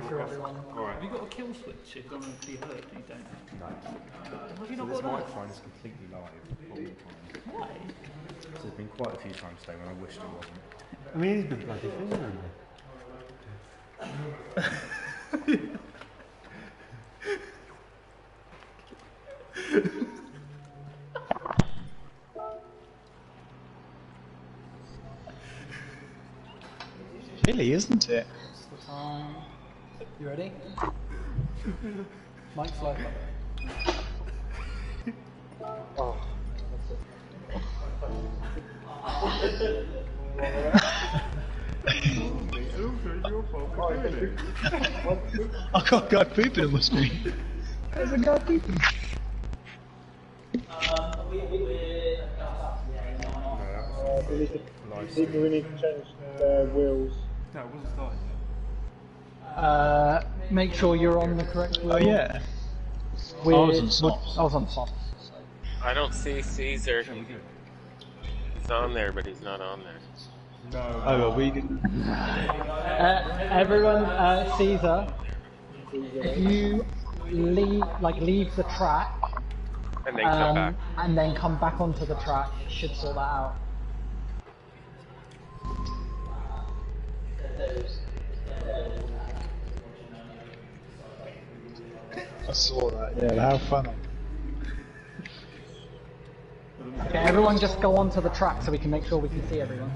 go through everyone. Alright. Have you got a kill switch if you want to be hurt? You don't. No. Have you not This got that? microphone is completely live all the time. Why? There's been quite a few times today when I wished it wasn't. I mean, he's been bloody filming Really, isn't it? It's the time. You ready? Mike's live. Oh. I got a guy pooping on my screen. There's a guy pooping. We need to change the wheels. No, it wasn't starting yet. Make sure you're on the correct wheel. Oh yeah. I was on softs. I was on soft. I don't see Caesar. He's on there, but he's not on there. No. Oh well, we didn't. Everyone, Caesar, if you leave the track And then come back. and then come back onto the track, it should sort that out. I saw that. Yeah, how funny. Okay, everyone just go onto the track so we can make sure we can see everyone.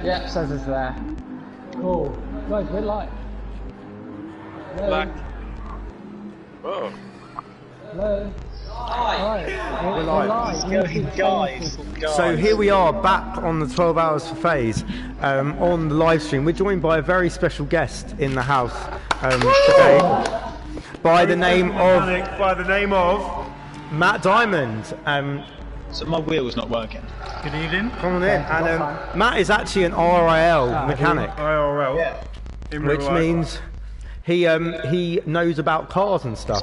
Yep, says it's there. Cool. Guys, we're live. Hello. Black. Whoa. Hello. We're live. Guys. So here we are back on the 12 Hours for Phase on the live stream. We're joined by a very special guest in the house today by the name of Matt Diamond. So my wheel's not working. Good evening. Come on in. And Matt is actually an RIL mechanic, IRL. Yeah. which means he knows about cars and stuff.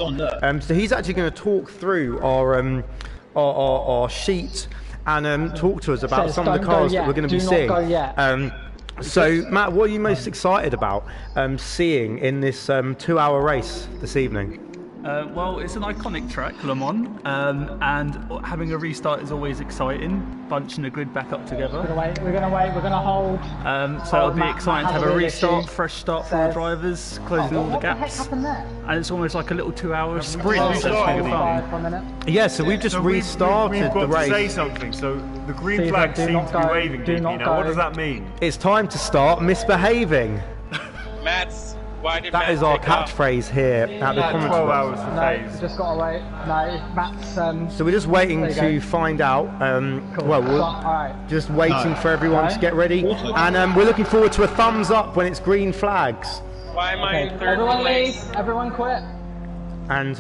So he's actually going to talk through our sheet and talk to us about some of the cars that we're going to be seeing. So Matt, what are you most excited about seeing in this 2-hour race this evening? Well, it's an iconic track, Le Mans, and having a restart is always exciting. Bunching the grid back up together. We're gonna hold. So it'll be Matt exciting to has have a a real restart, issue. fresh start for the drivers, closing all the What the heck gaps. happened there? And it's almost like a little 2-hour sprint. So it's really fun. For a minute. Yeah, so we've just restarted we've got the to say race. something. So the green Caesar, flag do seems not to be go, waving. do DP. not Now, what go. does that mean? It's time to start misbehaving. Why did That Matt is our take off? catchphrase here at the 12 commentary. hours for No, Phase. just gotta wait. No, Matt's. So we're just waiting There you to go. find out. Cool. Well, we're Alright. just waiting for everyone to get ready, and we're looking forward to a thumbs up when it's green flags. Why am I Okay, in third everyone leave. place? Everyone quit. And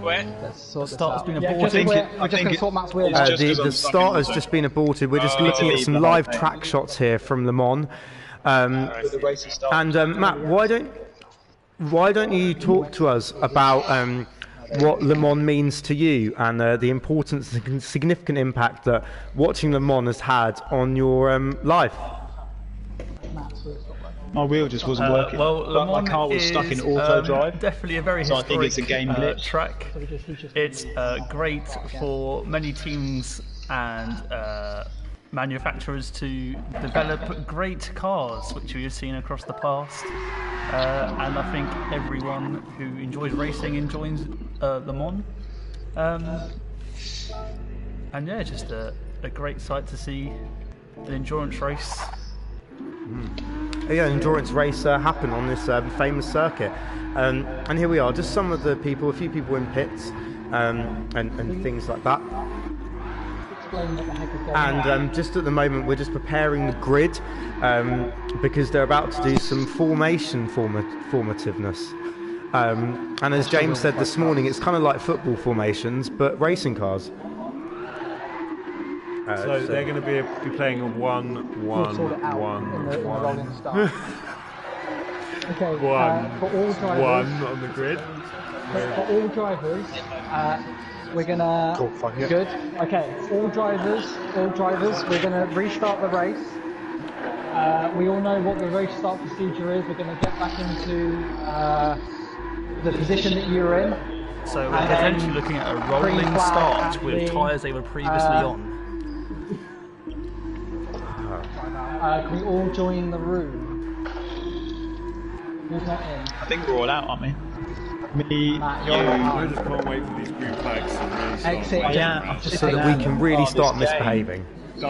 What? Let's sort Start's been Yeah, aborted. just quit. I We're just think gonna it- sort Matt's wheel it's out. just 'cause the I'm stuck start in has the just been aborted. We're just Oh. looking at Leave some the live whole thing. track shots here from Le Mans. The race is starting. And Matt, why don't you talk to us about what Le Mans means to you and the importance and significant impact that watching Le Mans has had on your life? Matt's wheel stopped working. My wheel just wasn't working. Well, Le But my Mans car was stuck in is, auto drive. Definitely a very So I historic think it's a game glitch. track. He's just It's great for many teams and manufacturers to develop great cars, which we have seen across the past. And I think everyone who enjoys racing enjoys Le Mans. And yeah, just a great sight to see an endurance race. Yeah, endurance race happen on this famous circuit, and here we are. Just some of the people, a few people in pits, and things like that. explain what the heck is going on. And just at the moment, we're just preparing the grid because they're about to do some formation formativeness. And as James said this morning, it's kind of like football formations, but racing cars. So they're going to be playing a 1-1-1-1. We'll sort it out in the rolling start. Okay, One. for all drivers. One on the grid. For all drivers, we're gonna. Cool, fine, yeah. Good. Okay, all drivers, we're gonna restart the race. We all know what the race start procedure is. We're gonna get back into the position that you were in. So we're potentially looking at a rolling start with tyres they were previously on. Can we all join the room? Who's not in? I think we're all out, aren't we? Me, Matt, you. you're out. I just can't wait for these green flags to really start. Exit. Yeah, So that we can really start misbehaving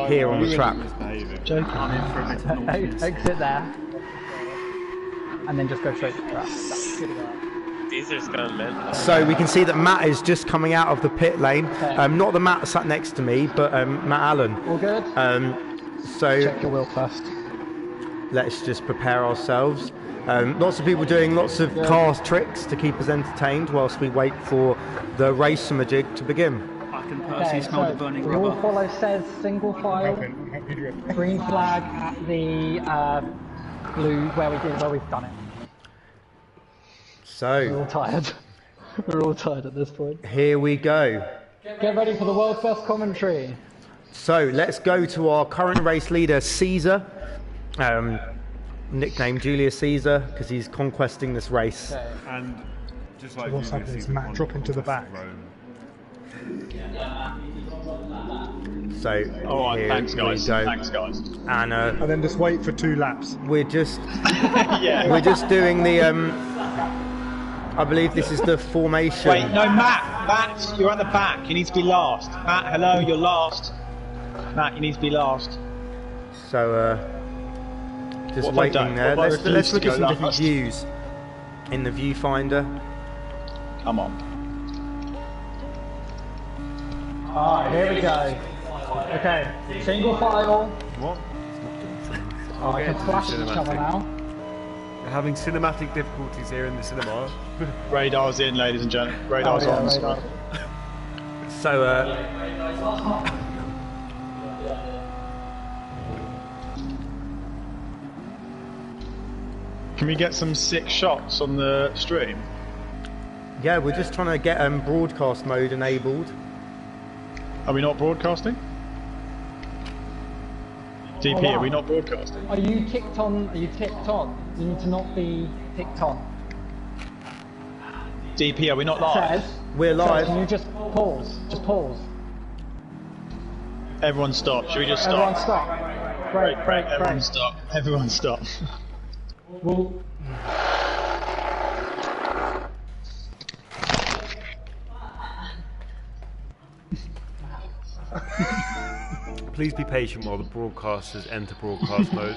here on the track. Misbehaving. Joking. I'm in for a bit of naughtiness. Exit there. And then just go straight to the track. Caesar's gone mental. So we can see that Matt is just coming out of the pit lane. Not the Matt sat next to me, but Matt Allen. All good? So Check your wheel first. let's just prepare ourselves. Lots of people doing lots of car tricks to keep us entertained whilst we wait for the race majig to begin. I can personally smell the burning we all rubber. follow says single file, green flag at the blue where we've done it. We're all So tired. We're all tired at this point. here we go. Get ready for the world's best commentary. So let's go to our current race leader, Caesar, nicknamed Julius Caesar, because he's conquesting this race. Okay. And just like What's happening is Matt dropping to the back. So Alright, here thanks we guys. go. Thanks guys. And And then just wait for 2 laps. we're just Yeah. we're just doing the I believe this is the formation. Wait, no, Matt, you're at the back. You need to be last. Matt, hello, you're last. Matt, you need to be last. So just What have I waiting done? there. What have I Let's refused look to at some go different last? views in the viewfinder. Come on. Alright, here we go. Okay, single file. What? Oh, I can flash at each other now. We're having cinematic difficulties here in the cinema. Radar's in, ladies and gentlemen. Radar's on. radar. So Can we get some sick shots on the stream? yeah, we're just trying to get broadcast mode enabled. Are we not broadcasting? DP, Oh, wow. are we not broadcasting? Are you ticked on? Are you ticked on? You need to not be ticked on. DP, are we not live? Says, We're live. Can you just pause? Just pause. Everyone stop. Should we just Everyone stop? stop. Break. Everyone stop. Everyone stop. Well, Please be patient while the broadcasters enter broadcast mode.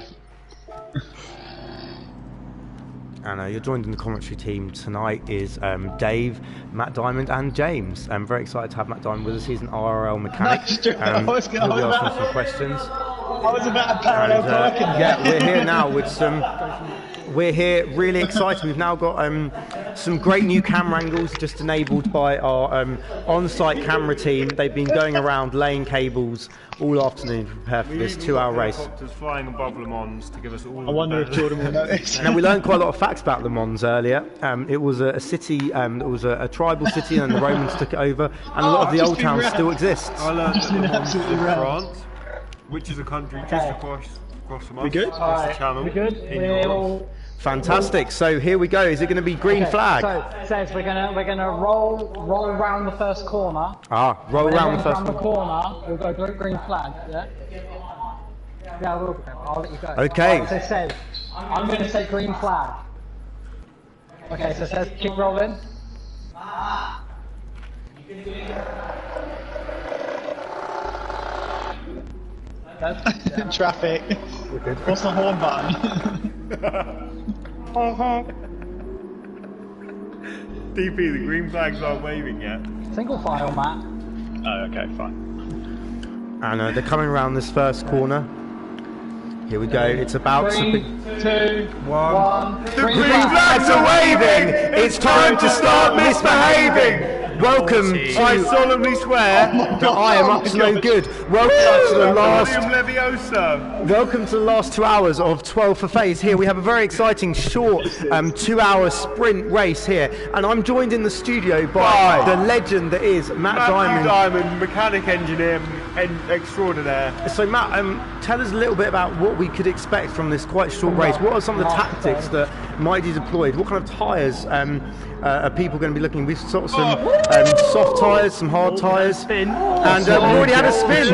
And you're joined in the commentary team tonight is Dave, Matt Diamond, and James. I'm very excited to have Matt Diamond with us. He's an RRL mechanic. That's true. I was he'll be about asking some questions. I was about to parallel parking. Yeah, we're here now with some. We're here really excited. We've now got some great new camera angles just enabled by our on-site camera team. They've been going around laying cables all afternoon to prepare for this 2-hour race. Helicopters flying above Le Mans to give us all. I wonder if Jordan will notice. Now, we learned quite a lot of facts about Le Mans earlier. It was a city, it was a tribal city, and the Romans took it over, and a lot of the just old been towns round. still exist. I learned that Le Mans is absolutely in round. France, which is a country just Okay. across from us. We good? Across the channel. we good? in We're Europe. all. Fantastic. So here we go. Is it going to be green Okay, flag? So it says we're gonna roll around the first corner. Roll When around the everyone's first around the one. corner, we'll go green flag. Yeah. Yeah, I will. I'll let you go. Okay. Alright, so it says I'm going to say green flag. Okay, so it says keep rolling. Traffic. What's the horn button? DP, the green flags aren't waving yet. Single file, Matt. Oh, okay, fine. And they're coming around this first corner. Here we go. It's about to be. 3, 2, 1. The green flags are waving! It's time to start misbehaving. Welcome to... I solemnly swear that I am up to no good. Welcome to the last... Leviosa. Welcome to the last 2 hours of 12 for Phase. Here we have a very exciting short 2-hour sprint race here, and I'm joined in the studio by the legend that is Matt Diamond, mechanic engineer extraordinaire. So Matt, tell us a little bit about what we could expect from this quite short race. What are some of the tactics that might be deployed? What kind of tyres are people going to be looking? We've got some soft tyres, some hard tyres, and we've already had a spin.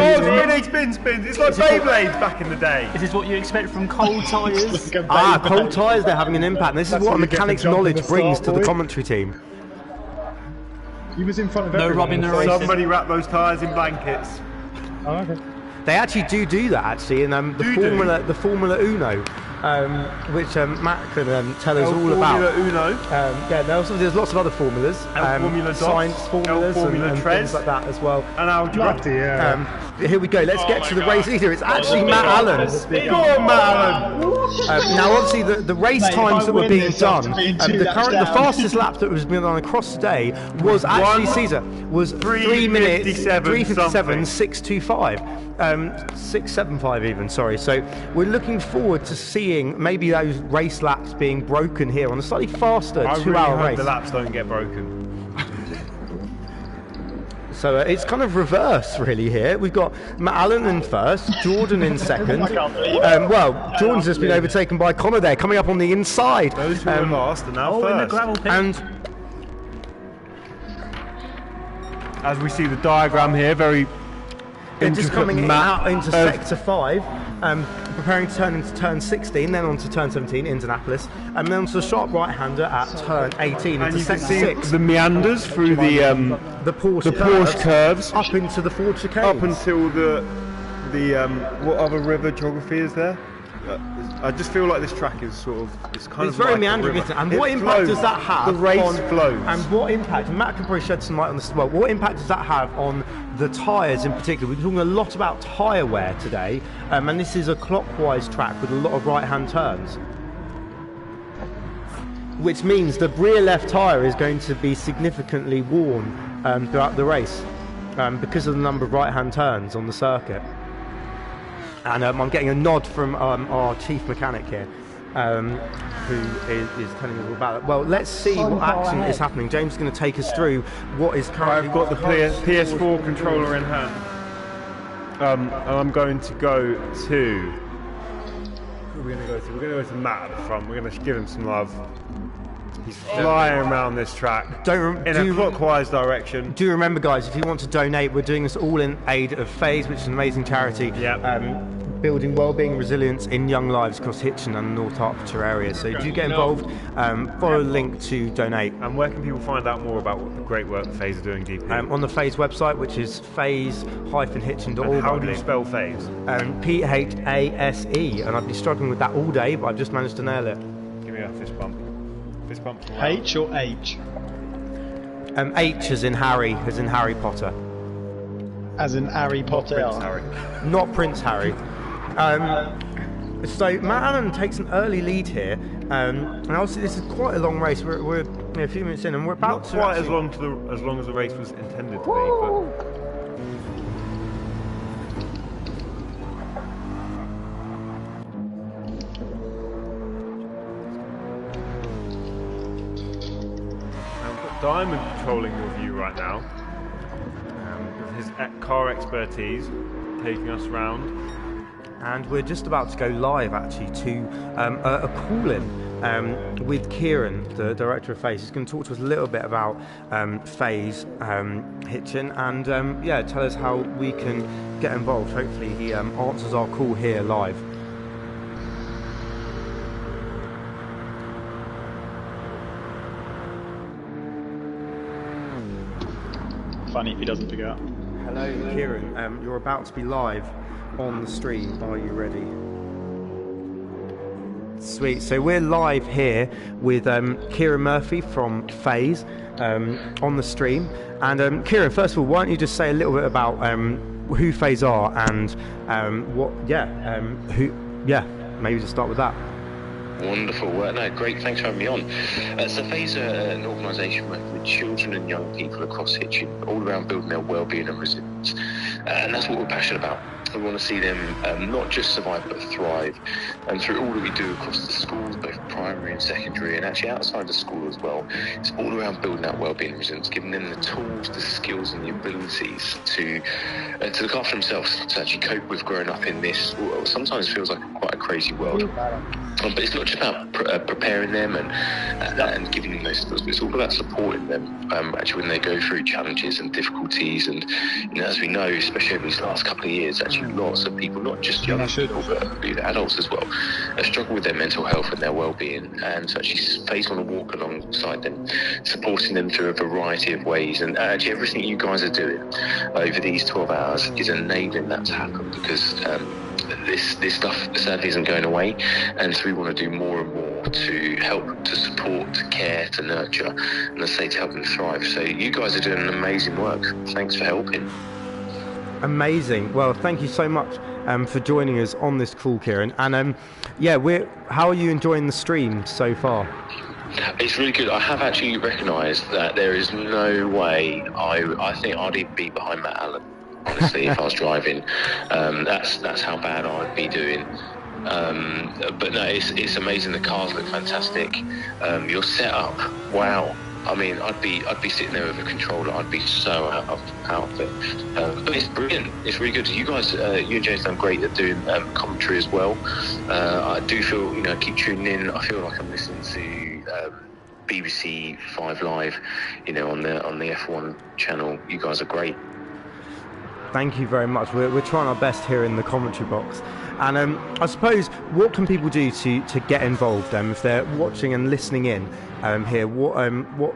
Spins. It's like Beyblades back in the day. This is what you expect from cold tyres. Cold tyres, they're having an impact. And this is what a mechanic's knowledge brings to the commentary team. He was in front of No everyone. rubbing the race. Somebody wrap those tyres in blankets. Oh, okay. They actually do that actually in the Formula Uno, which Matt can tell us all about. Formula Uno. There's lots of other formulas, Formula science formulas, Formula and things like that as well. And algebra. Here we go. Let's get to the race leader. It's actually Matt Allen. Go on, Matt Allen. Now, obviously, the race times that were being done, the fastest lap that was being done across today was actually Caesar was 3 minutes 3:57 6:25. 6:75 even, sorry. So we're looking forward to seeing maybe those race laps being broken here on a slightly faster 2-hour race. The laps don't get broken. So it's kind of reverse really here. We've got Matt Allen in first, Jordan in second. Jordan's just been overtaken by Connor there, coming up on the inside. Those who were last are now first. In the gravel pit. And as we see the diagram here, very they're just coming map out into sector 5, preparing to turn into turn 16, then onto turn 17, Indianapolis, and then onto the sharp right-hander at turn 18 and into you can sector see 6. the meanders through the Porsche curves up into the Ford chicane. up until the what other river geography is there? I just feel like this track is it's very meandering, isn't it? And what impact does that have? The race flows. And what impact? And Matt can probably shed some light on this as well. What impact does that have on the tyres in particular? We're talking a lot about tyre wear today, and this is a clockwise track with a lot of right-hand turns, which means the rear left tyre is going to be significantly worn throughout the race because of the number of right-hand turns on the circuit. And I'm getting a nod from our chief mechanic here, who is telling us all about it. Well, let's see what action is happening. James is going to take us through what is currently... I've got the PS4 controller in hand. And I'm going to go to... Who are we going to go to? We're going to go to Matt at the front. We're going to give him some love. He's flying around this track in a clockwise direction. Do remember, guys, if you want to donate, we're doing this all in aid of Phase, which is an amazing charity. Building wellbeing resilience in young lives across Hitchin and the North Hertfordshire area. So do get involved. Follow the link to donate. And where can people find out more about what the great work Phase are doing deep here? On the Phase website, which is phase-hitchin.org. And how do you spell Phase? Phase. And I've been struggling with that all day, but I've just managed to nail it. Give me a fist bump. Fist bump. H or H? H as in Harry, as in Harry Potter. As in Harry Potter. Prince Harry. Not Prince Harry. So Matt Allen takes an early lead here, and obviously this is quite a long race. We're a few minutes in, and we're about Not to quite as long as the race was intended to be, but Diamond controlling your view right now, with his car expertise taking us round. And we're just about to go live actually to a call-in with Kieran, the director of Phase. He's going to talk to us a little bit about Phase Hitchin and tell us how we can get involved. Hopefully he answers our call here live. Funny if he doesn't pick it up. Hello, Kieran. You're about to be live on the stream. Are you ready? Sweet. So we're live here with Kieran Murphy from Phase on the stream. And Kieran, first of all, why don't you just say a little bit about who Phase are and maybe just start with that. Wonderful. Well, no, great. Thanks for having me on. So Phase an organisation working with children and young people across Hitchin, all around building their wellbeing and resilience. And that's what we're passionate about. We want to see them not just survive but thrive. And through all that we do across the schools, both primary and secondary, and actually outside the school as well, it's all around building that wellbeing and resilience, giving them the tools, the skills and the abilities to look after themselves, to actually cope with growing up in this, what sometimes feels like quite a crazy world. But it's not just about preparing them and giving them those skills, but it's all about supporting them actually when they go through challenges and difficulties. And as we know, especially over these last couple of years, actually lots of people, not just young people, but adults as well, struggle with their mental health and their well-being. And so actually Phase want to walk alongside them, supporting them through a variety of ways. And actually everything you guys are doing over these 12 hours is enabling that to happen, because this stuff sadly isn't going away, and so we want to do more and more to help, to support, to care, to nurture, and let's say to help them thrive. So you guys are doing an amazing work. Thanks for helping. Amazing. Well, thank you so much for joining us on this call, Kieran. And how are you enjoying the stream so far? It's really good. I have actually recognised that there is no way I think I'd even be behind Matt Allen, honestly, if I was driving. That's how bad I'd be doing. But no, it's amazing. The cars look fantastic. Your setup, wow. I mean, I'd be sitting there with a controller. I'd be so out of it. But it's brilliant. It's really good. You guys, you and James done great at doing commentary as well. I do feel, I keep tuning in. I feel like I'm listening to BBC 5 Live, on the F1 channel. You guys are great. Thank you very much. We're trying our best here in the commentary box. And I suppose, what can people do to get involved if they're watching and listening in here? What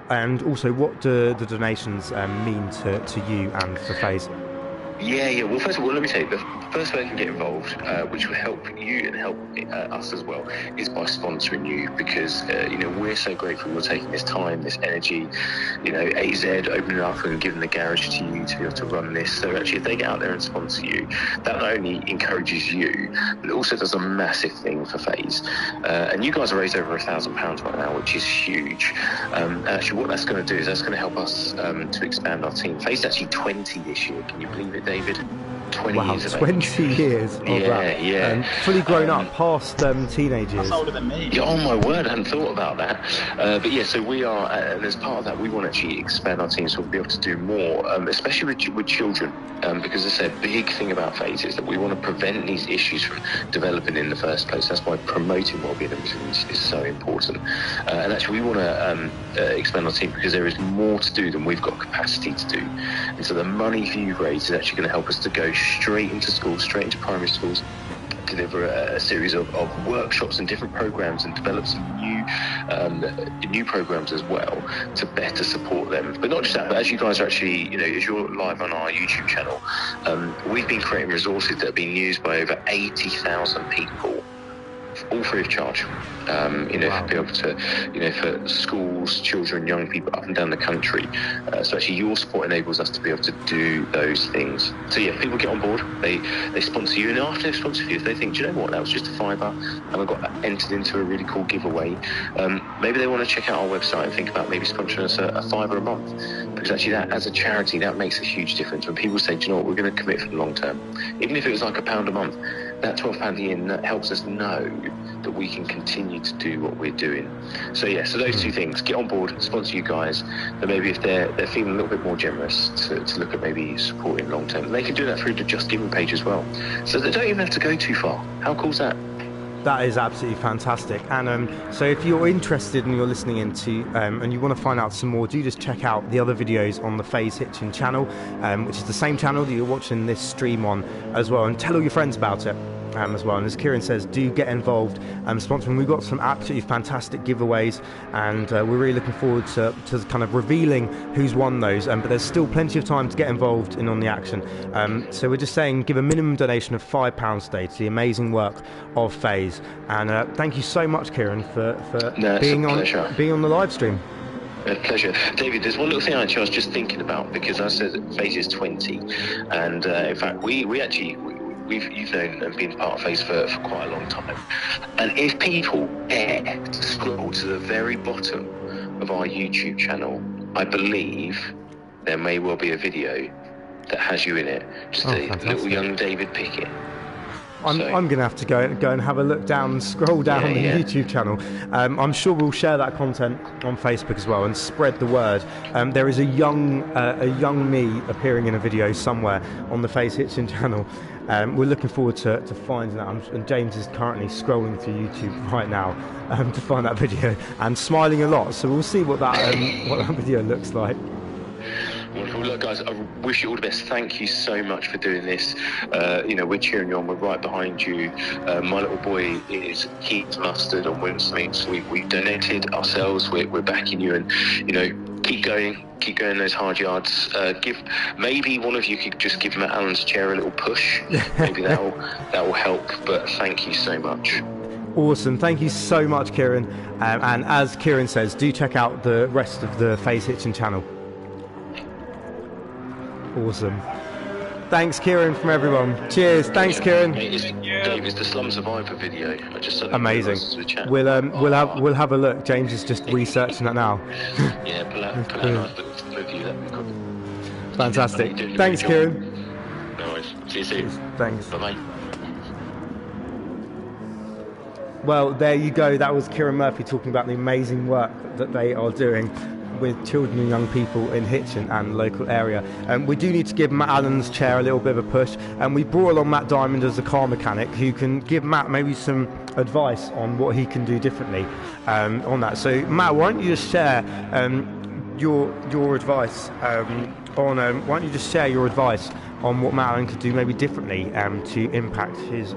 and also what do the donations mean to you and for Phase? Yeah. Well, first of all, let me tell you, the first way you can get involved, which will help you and help us as well, is by sponsoring you, because we're so grateful you're taking this time, this energy, AZ opening up and giving the garage to you to be able to run this. So actually, if they get out there and sponsor you, that not only encourages you, but it also does a massive thing for Phase. And you guys have raised over £1,000 right now, which is huge. And actually, what that's going to do is that's going to help us to expand our team. Phase is actually 20 this year. Can you believe it, David? 20 years of 20 age. years of that. Yeah. Fully grown up, past teenage years. That's older than me. Yeah, oh my word, I hadn't thought about that. But yeah, so we are, and as part of that, we want to actually expand our team so we'll be able to do more, especially with children. Because as I said, the big thing about Phase is that we want to prevent these issues from developing in the first place. That's why promoting wellbeing and resilience is so important. And actually, we want to expand our team because there is more to do than we've got capacity to do. And so the money for you raised is actually going to help us to go straight into schools, straight into primary schools, deliver a series of workshops and different programs, and develop some new programs as well to better support them. But not just that, but as you guys are actually, as you're live on our YouTube channel, we've been creating resources that are being used by over 80,000 people, all free of charge. Wow. To be able to, for schools, children, young people up and down the country. So actually your support enables us to be able to do those things. So yeah, people get on board, they sponsor you, and after they sponsor you, if they think, do you know what, that was just a £5 and I got entered into a really cool giveaway, maybe they want to check out our website and think about maybe sponsoring us a £5 a month. Because actually that, as a charity, that makes a huge difference. When people say, do you know what, we're going to commit for the long term. Even if it was like £1 a month, that £12 a year, that helps us know that we can continue to do what we're doing. So yeah, so those two things, get on board, sponsor you guys, and maybe if they're feeling a little bit more generous to look at maybe supporting long term, they can do that through the Just Giving page as well. So they don't even have to go too far. How cool is that? That is absolutely fantastic. And so if you're interested and you're listening into and you want to find out some more, do just check out the other videos on the Phase Hitchin channel, which is the same channel that you're watching this stream on as well, and tell all your friends about it. As well, and as Kieran says, do get involved sponsoring. We've got some absolutely fantastic giveaways, and we're really looking forward to kind of revealing who's won those, but there's still plenty of time to get involved in on the action. So we're just saying, give a minimum donation of £5 today to the amazing work of Phase. And thank you so much, Kieran, for being on the live stream. A pleasure. David, there's one little thing I was just thinking about, because I said Phase is 20, and in fact we you've known and been part of Phase for quite a long time. And if people dare to scroll to the very bottom of our YouTube channel, I believe there may well be a video that has you in it. Just a little young David Pickett. I'm going to have to go and have a look down, scroll down the YouTube channel. I'm sure we'll share that content on Facebook as well and spread the word. There is a young me appearing in a video somewhere on the Phase Hitchin channel. We're looking forward to finding that. And James is currently scrolling through YouTube right now to find that video and smiling a lot. So we'll see what that video looks like. Wonderful. Look, guys, I wish you all the best. Thank you so much for doing this. We're cheering you on. We're right behind you. My little boy is keen to mustard on Wednesday, so we've donated ourselves. We're backing you, and keep going those hard yards. Maybe one of you could just give Matt Allen's chair a little push. Maybe that will help. But thank you so much. Awesome. Thank you so much, Kieran. And as Kieran says, do check out the rest of the Phase Hitchin channel. Awesome. Thanks, Kieran, from everyone. Cheers. Thanks, Kieran. Dave, it's the Slum Survivor video. I just amazing. We'll have a look. James is just researching that now. Yeah, pull out a nice little review. That'd be cool. Fantastic. Thanks, Kieran. No worries. See you soon. Thanks. Bye-bye. Well, there you go. That was Kieran Murphy talking about the amazing work that they are doing with children and young people in Hitchin and local area. We do need to give Matt Allen's chair a little bit of a push, and we brought along Matt Diamond as a car mechanic who can give Matt maybe some advice on what he can do differently on that. So Matt, why don't you just share your advice on why don't you just share your advice on what Matt Allen could do maybe differently to impact his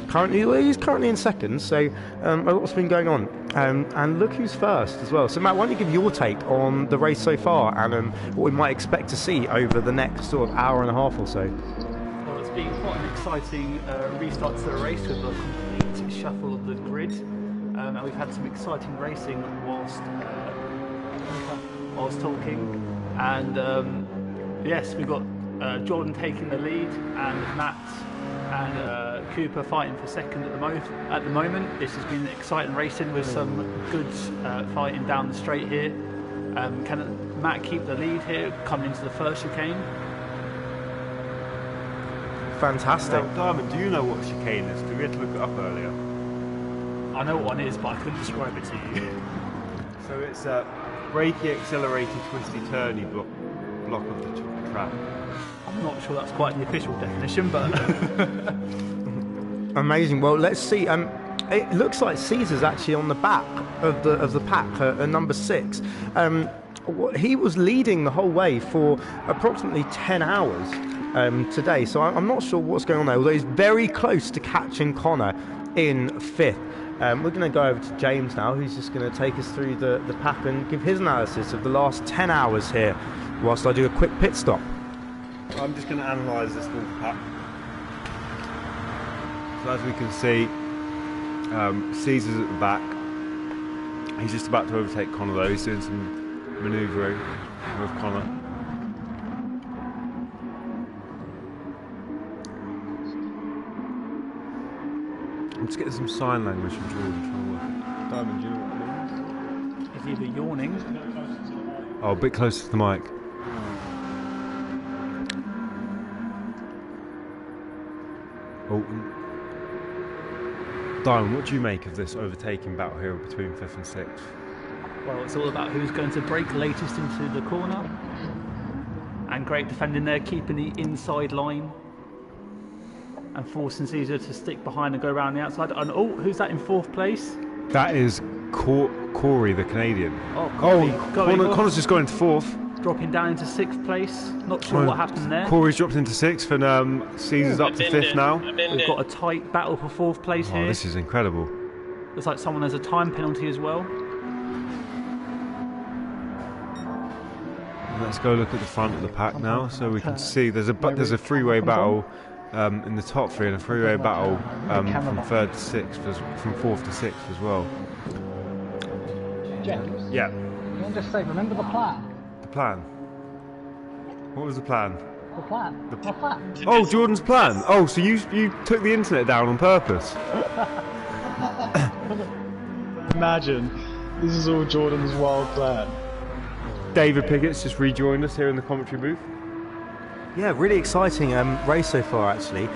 he's currently in second, so a lot's been going on. And look who's first as well. So Matt, why don't you give your take on the race so far and what we might expect to see over the next sort of hour and a half or so? Well, it's been quite an exciting restart to the race with a complete shuffle of the grid. And we've had some exciting racing whilst talking. And yes, we've got Jordan taking the lead and Matt and Cooper fighting for second at the moment. This has been exciting racing with some good fighting down the straight here. Can Matt keep the lead here coming into the first chicane? Fantastic. Now, Diamond, do you know what chicane is? Did we have to look it up earlier? I know what one is, but I couldn't describe it to you. So it's a brakey, accelerated, twisty, turny block of the track. I'm not sure that's quite the official definition, but amazing. Well, let's see. It looks like Caesar's actually on the back of the pack, number 6. He was leading the whole way for approximately 10 hours today, so I'm not sure what's going on there. Although he's very close to catching Connor in 5th. We're going to go over to James now, who's just going to take us through the pack and give his analysis of the last 10 hours here, whilst I do a quick pit stop. I'm just going to analyse this full pack. So as we can see, Caesar's at the back. He's just about to overtake Connor though. He's doing some manoeuvring with Connor. I'm just getting some sign language from Jordan trying to work it. Diamond, do you know what it means? he's either yawning. Oh, a bit closer to the mic. Oh, Diamond, what do you make of this overtaking battle here between 5th and 6th? Well, it's all about who's going to brake latest into the corner. And great defending there, keeping the inside line. And forcing Caesar to stick behind and go around the outside. And oh, who's that in 4th place? That is Corey, the Canadian. Oh, Corey, Connor's just going into 4th. Dropping down into 6th place. Not sure what happened there. Corey's dropped into 6th and Caesar's up to 5th now. We've got a tight battle for 4th place here. This is incredible. Looks like someone has a time penalty as well. Let's go look at the front of the pack now, so we can see there's a freeway battle in the top 3 and a freeway battle from 3rd to 6th, from 4th to 6th as well. James? Yeah. You want to just say, remember the plan? The plan? What was the plan? The plan. My plan. Oh, Jordan's plan. Oh, so you took the internet down on purpose? Imagine. This is all Jordan's wild plan. David Pickett's just rejoined us here in the commentary booth. Yeah, really exciting race so far, actually.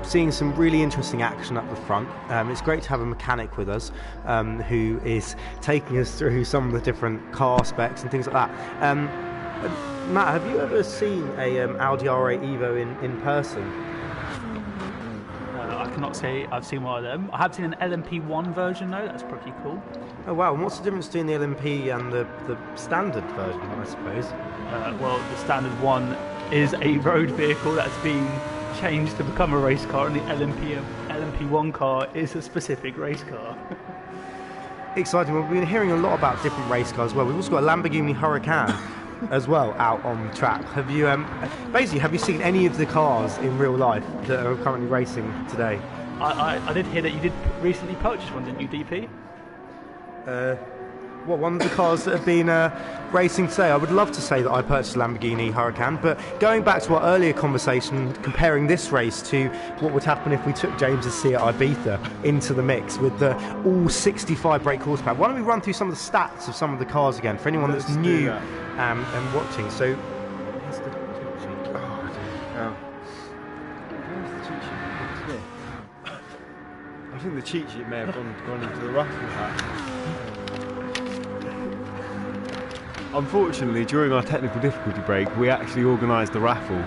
Seeing some really interesting action up the front. It's great to have a mechanic with us who is taking us through some of the different car specs and things like that. Matt, have you ever seen a Audi R8 Evo in person? I cannot say I've seen one of them. I have seen an LMP1 version though, that's pretty cool. Oh wow, and what's the difference between the LMP and the standard version, I suppose? Well, the standard one is a road vehicle that's been changed to become a race car, and the LMP1 car is a specific race car. Exciting. We've been hearing a lot about different race cars as well. We've also got a Lamborghini Huracan as well out on the track. Have you have you seen any of the cars in real life that are currently racing today? I did hear that you did recently purchase one, didn't you, DP? One of the cars that have been racing today? I would love to say that I purchased a Lamborghini Huracan, but going back to our earlier conversation, comparing this race to what would happen if we took James's Seat Ibiza into the mix with the all 65 brake horsepower. Why don't we run through some of the stats of some of the cars again for anyone that's new and watching? So, here's the cheat sheet. Where's the cheat sheet? What's here? I think the cheat sheet may have gone into the raffle hat. Unfortunately, during our technical difficulty break, we actually organised the raffle.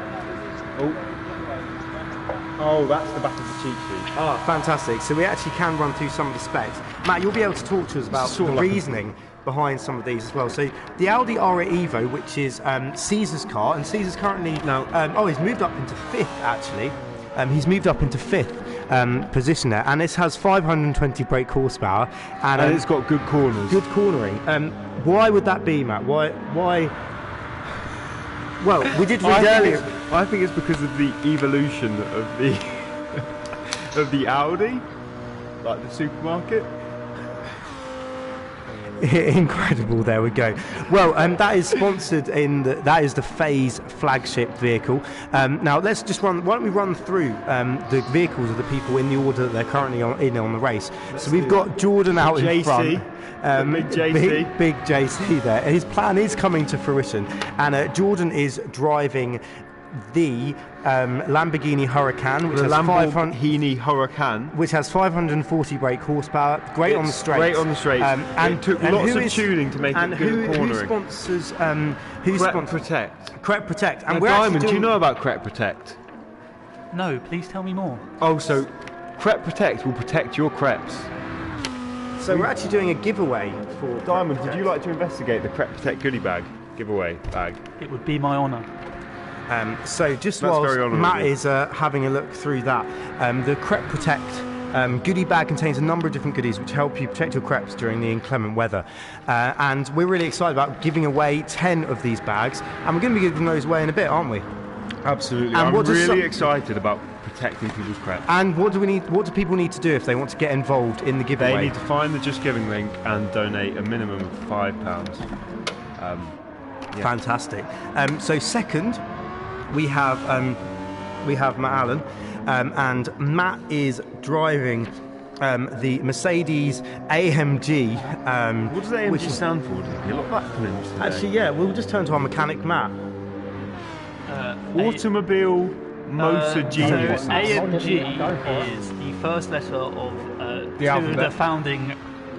Oh, that's the back of the cheat sheet. Ah, fantastic. So we actually can run through some of the specs. Matt, you'll be able to talk to us about the reasoning behind some of these as well. So the Audi R8 Evo, which is Caesar's car, and Caesar's currently he's moved up into fifth actually. He's moved up into fifth position there, and this has 520 brake horsepower, and it's got good corners. Good cornering. Why would that be, Matt? Why? Well, we did read earlier. I think it's because of the evolution of the of the Audi, like the supermarket. Incredible, there we go. Well, that is sponsored that is the Phase flagship vehicle. Now let's just why don't we run through the vehicles of the people in the order that they're currently on the race. So we've got Jordan out in front. Big JC. Big JC there. His plan is coming to fruition, and Jordan is driving the Lamborghini Huracan, which has 540 brake horsepower. Great on the straights. And took lots of tuning to make it good at cornering. Who sponsors? Crep Protect. Crep Protect. And now, Diamond, do you know about Crep Protect? No, please tell me more. Oh, so Crep Protect will protect your crepes. So we're actually doing a giveaway for Diamond. Would you like to investigate the Crep Protect goodie bag giveaway bag? It would be my honour. So just whilst Matt is having a look through that, the Crep Protect goodie bag contains a number of different goodies which help you protect your crepes during the inclement weather. And we're really excited about giving away 10 of these bags, and we're going to be giving those away in a bit, aren't we? Absolutely. I'm really excited about protecting people's crepes. And what do people need to do if they want to get involved in the giveaway? They need to find the Just Giving link and donate a minimum of £5. Fantastic. So second, we have Matt Allen, and Matt is driving the Mercedes AMG. What does AMG stand for? A lot of acronyms today. Actually, yeah, we'll just turn to our mechanic, Matt. Automobile Motor Genius. AMG is the first letter of the founding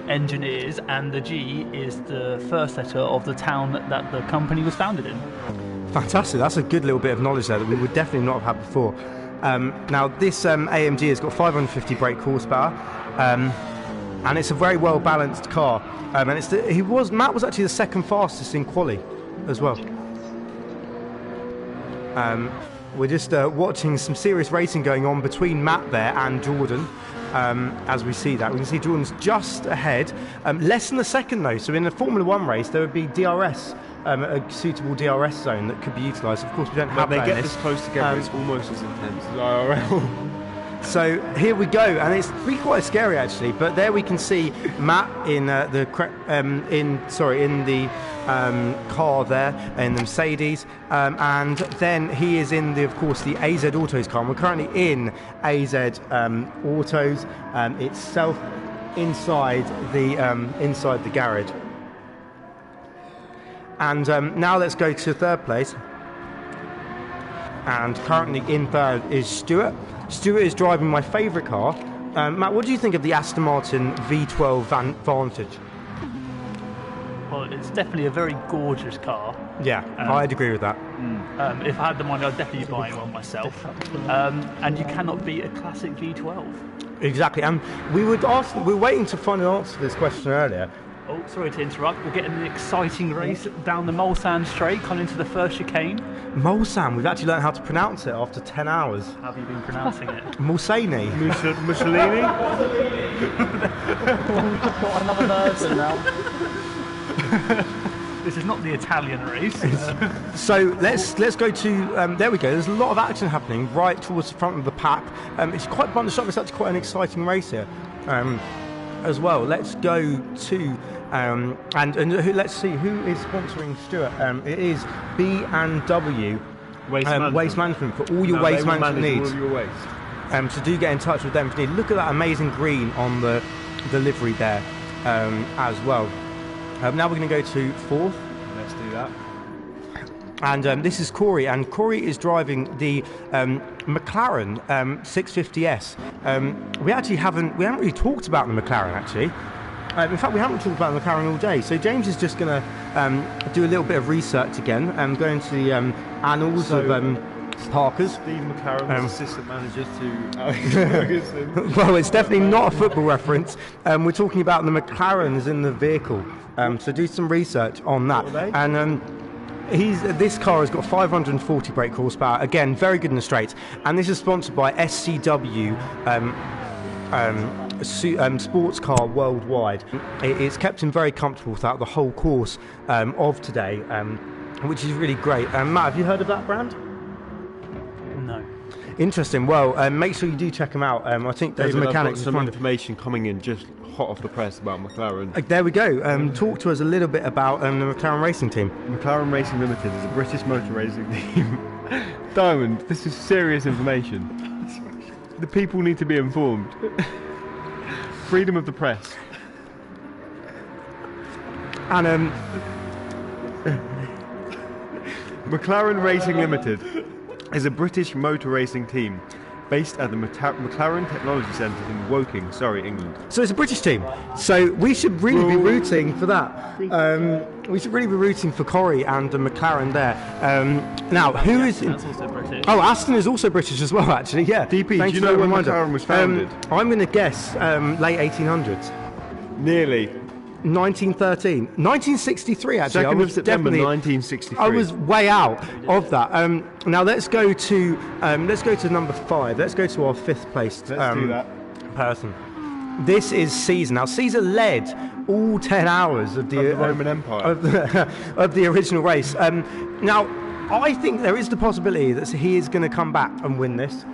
engineers, and the G is the first letter of the town that the company was founded in. Fantastic, that's a good little bit of knowledge there that we would definitely not have had before. Now this AMG has got 550 brake horsepower, and it's a very well balanced car, and Matt was actually the second fastest in quali as well. We're just watching some serious racing going on between Matt there and Jordan. As we see that, we can see Jordan's just ahead, less than a second though. So in a Formula 1 race there would be DRS, a suitable DRS zone that could be utilised. Of course we don't have that. They get this close together, it's almost as intense as IRL. So here we go, and it's really quite scary actually. But there we can see Matt in the car there in the Mercedes, and then he is in of course the AZ Autos car. And we're currently in AZ Autos itself inside the garage. And now let's go to third place. And currently in third is Stuart. Stuart is driving my favourite car. Matt, what do you think of the Aston Martin V12 Vantage? Well, it's definitely a very gorgeous car. Yeah, I'd agree with that. If I had the money, I'd definitely buy one myself. And you cannot beat a classic V12. Exactly. And we were waiting to find an answer to this question earlier. Oh, sorry to interrupt. We're getting an exciting race down the Mulsanne Straight, coming into the first chicane. Mulsanne, we've actually learned how to pronounce it after 10 hours. How have you been pronouncing it? Mulsanne. Mussolini? Got another nerd in now. This is not the Italian race. So let's go to there we go. There's a lot of action happening right towards the front of the pack. It's quite bunched up. It's actually quite an exciting race here as well. Let's go to and let's see who is sponsoring Stuart. It is B&W Waste Management for all your waste management needs. All of your waste. So do get in touch with them if you need. Look at that amazing green on the livery there as well. Now we're going to go to fourth. Let's do that. And this is Corey, and Corey is driving the McLaren 650S. We haven't really talked about the McLaren actually. In fact, we haven't talked about the McLaren all day. So James is just going to do a little bit of research again, go into the annals of Parkers. Steve McLaren was assistant manager to Alex Ferguson. Well, it's definitely not a football reference. We're talking about the McLarens in the vehicle. So do some research on that. And this car has got 540 brake horsepower. Again, very good in the straights. And this is sponsored by SCW Sports Car Worldwide. It's kept him very comfortable throughout the whole course of today, which is really great. Matt, have you heard of that brand? No. Interesting. Well, make sure you do check them out. I think there's David, a mechanic. I've got some information coming in just hot off the press about McLaren. There we go. Talk to us a little bit about the McLaren racing team. McLaren Racing Limited is a British motor racing team. Diamond, this is serious information. The people need to be informed. Freedom of the press. And McLaren Racing Limited is a British motor racing team based at the McLaren Technology Centre in Woking, England. So it's a British team. So we should really be rooting for that. We should really be rooting for Corey and the McLaren there. Now, who is... That's also British. Oh, Aston is also British as well, actually, yeah. DP, do you know when McLaren was founded? I'm going to guess late 1800s. Nearly. 1913. 1963, actually. 2nd of September 1963. I was way out of that. Now let's go to number 5. Let's go to our 5th placed Let's do that. person. This is Caesar. Now Caesar led all 10 hours of the Roman Empire of the original race. Now I think there is the possibility that he is going to come back and win this.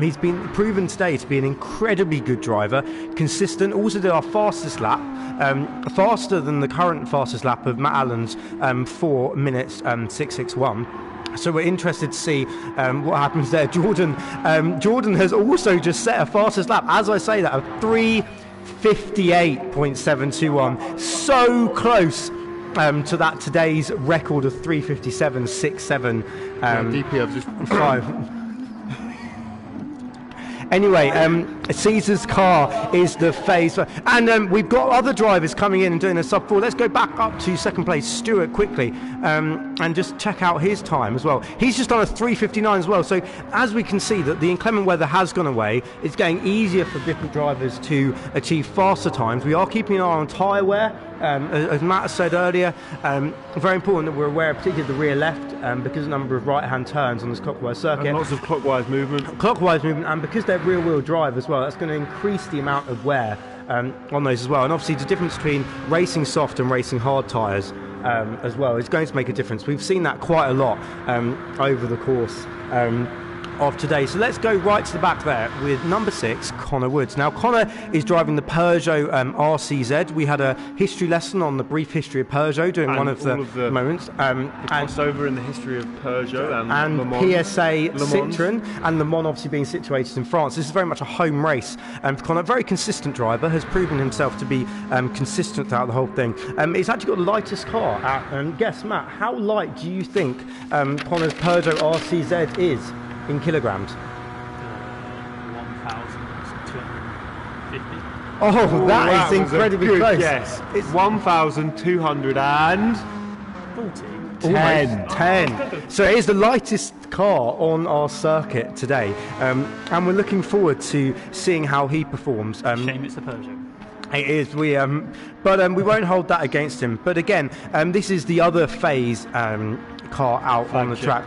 He's been proven today to be an incredibly good driver, consistent, also did our fastest lap, faster than the current fastest lap of Matt Allen's 4 minutes 661. So we're interested to see what happens there. Jordan has also just set a fastest lap, as I say that, of 3:58.721. So close to that today's record of 3:57.67. DP, I've just 5. Anyway, Caesar's car is the Phase, and we've got other drivers coming in and doing a sub 4. Let's go back up to second place, Stuart, quickly, and just check out his time as well. He's just on a 3:59 as well. So as we can see that the inclement weather has gone away, it's getting easier for different drivers to achieve faster times. We are keeping an eye on tyre wear. As Matt said earlier, very important that we're aware, particularly of the rear left, because of the number of right-hand turns on this clockwise circuit. And lots of clockwise movement. And because they're rear-wheel drive as well, that's going to increase the amount of wear on those as well. And obviously the difference between racing soft and racing hard tyres as well is going to make a difference. We've seen that quite a lot over the course of today. So let's go right to the back there with number 6, Connor Woods. Now, Connor is driving the Peugeot RCZ. We had a history lesson on the brief history of Peugeot during one of the moments. The crossover in the history of Peugeot and Le Mans. PSA Citroën, and Le Mans obviously being situated in France. This is very much a home race. Connor, very consistent driver, has proven himself to be consistent throughout the whole thing. He's actually got the lightest car. Guess, Matt, how light do you think Connor's Peugeot RCZ is in kilograms? 1,250. Oh, that is incredibly close. Yes, it's 1,240. 10. So it is the lightest car on our circuit today, and we're looking forward to seeing how he performs. Shame it's a Peugeot. It is. But we won't hold that against him. But again, this is the other Phase car out on the track.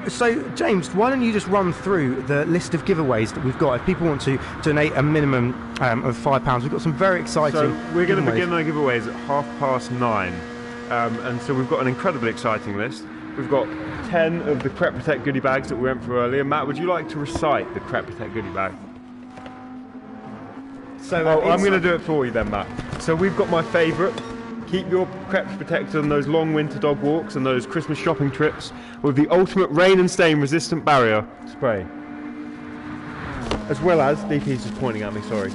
So James, why don't you just run through the list of giveaways that we've got? If people want to donate a minimum of £5, we've got some very exciting. So we're going to begin our giveaways at 9:30. And so we've got an incredibly exciting list. We've got 10 of the Crep Protect goodie bags that we went through earlier. Matt, would you like to recite the Crep Protect goodie bag? So I'm going to do it for you then, Matt. So we've got my favourite. Keep your creps protected on those long winter dog walks and those Christmas shopping trips with the ultimate rain and stain resistant barrier spray. As well as, DP's just pointing at me, sorry.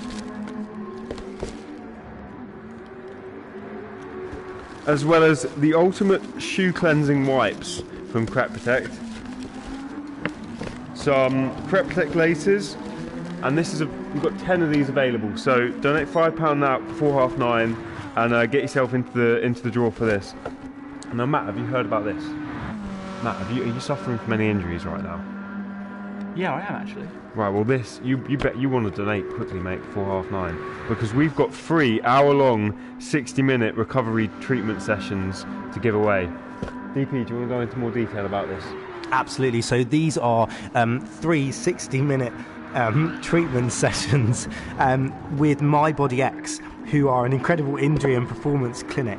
As well as the ultimate shoe cleansing wipes from Crep Protect. Some Crep Protect laces, and we've got 10 of these available. So donate £5 now before 9:30, and get yourself into the draw for this. Now, Matt, have you heard about this? Matt, are you suffering from any injuries right now? Yeah, I am actually. Right, well you bet you want to donate quickly, mate, before 9:30, because we've got 3 hour-long 60-minute recovery treatment sessions to give away. DP, do you want to go into more detail about this? Absolutely. So these are 3 60-minute treatment sessions with My Body X, who are an incredible injury and performance clinic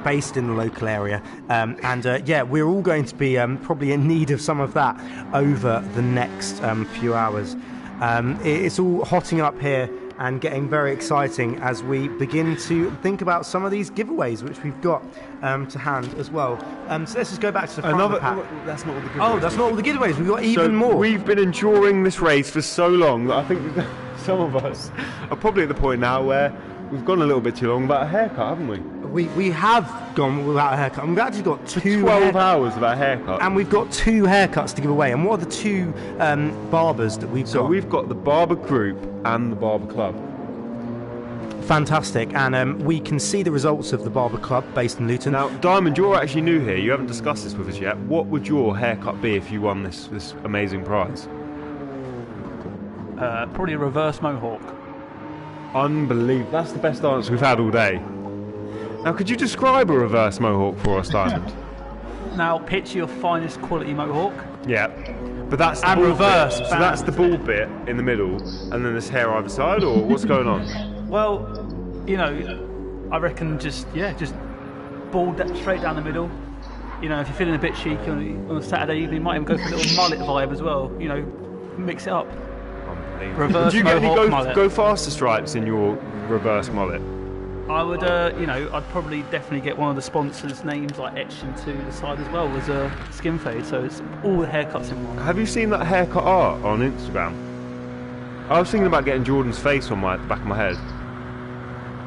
based in the local area. We're all going to be probably in need of some of that over the next few hours. It's all hotting up here and getting very exciting as we begin to think about some of these giveaways which we've got to hand as well. So let's just go back to the front of the pack. That's not all the giveaways. Oh, that's not all the giveaways. We've got even more. We've been enduring this race for so long that I think some of us are probably at the point now where we've gone a little bit too long without a haircut, haven't we? We have gone without a haircut. And we've actually got 12 hours without a haircut. And we've got 2 haircuts to give away. And what are the 2 barbers that we've got? So we've got the Barber Group and the Barber Club. Fantastic. And we can see the results of the Barber Club based in Luton. Now, Diamond, you're actually new here. You haven't discussed this with us yet. What would your haircut be if you won this amazing prize? Probably a reverse mohawk. Unbelievable. That's the best answer we've had all day. Now, could you describe a reverse mohawk for us, Diamond? Now, picture your finest quality mohawk. Yeah. But that's the and bald reverse. bit. So that's the bald bit in the middle, and then there's hair either side, or what's going on? Well, I reckon just bald straight down the middle. If you're feeling a bit cheeky on a Saturday evening, you might even go for a little mullet vibe as well. Mix it up. Reverse Do you get mohawk any mullet. go faster stripes in your reverse mullet? I would, I'd probably definitely get one of the sponsors' names like etched into the side as well as a skin fade, so it's all the haircuts in one. Have you seen that haircut art on Instagram? I was thinking about getting Jordan's face on the back of my head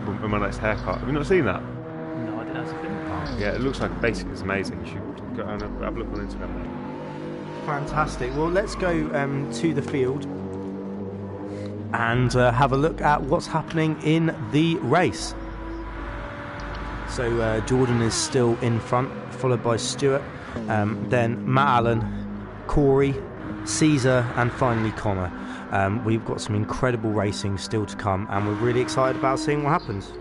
with my next haircut. Have you not seen that? No, I didn't have to think. Yeah, it looks like basically it's amazing. You should go and have a look on Instagram. Fantastic. Well, let's go to the field and have a look at what's happening in the race. So Jordan is still in front, followed by Stuart, then Matt Allen, Corey, Caesar, and finally Connor. We've got some incredible racing still to come, and we're really excited about seeing what happens.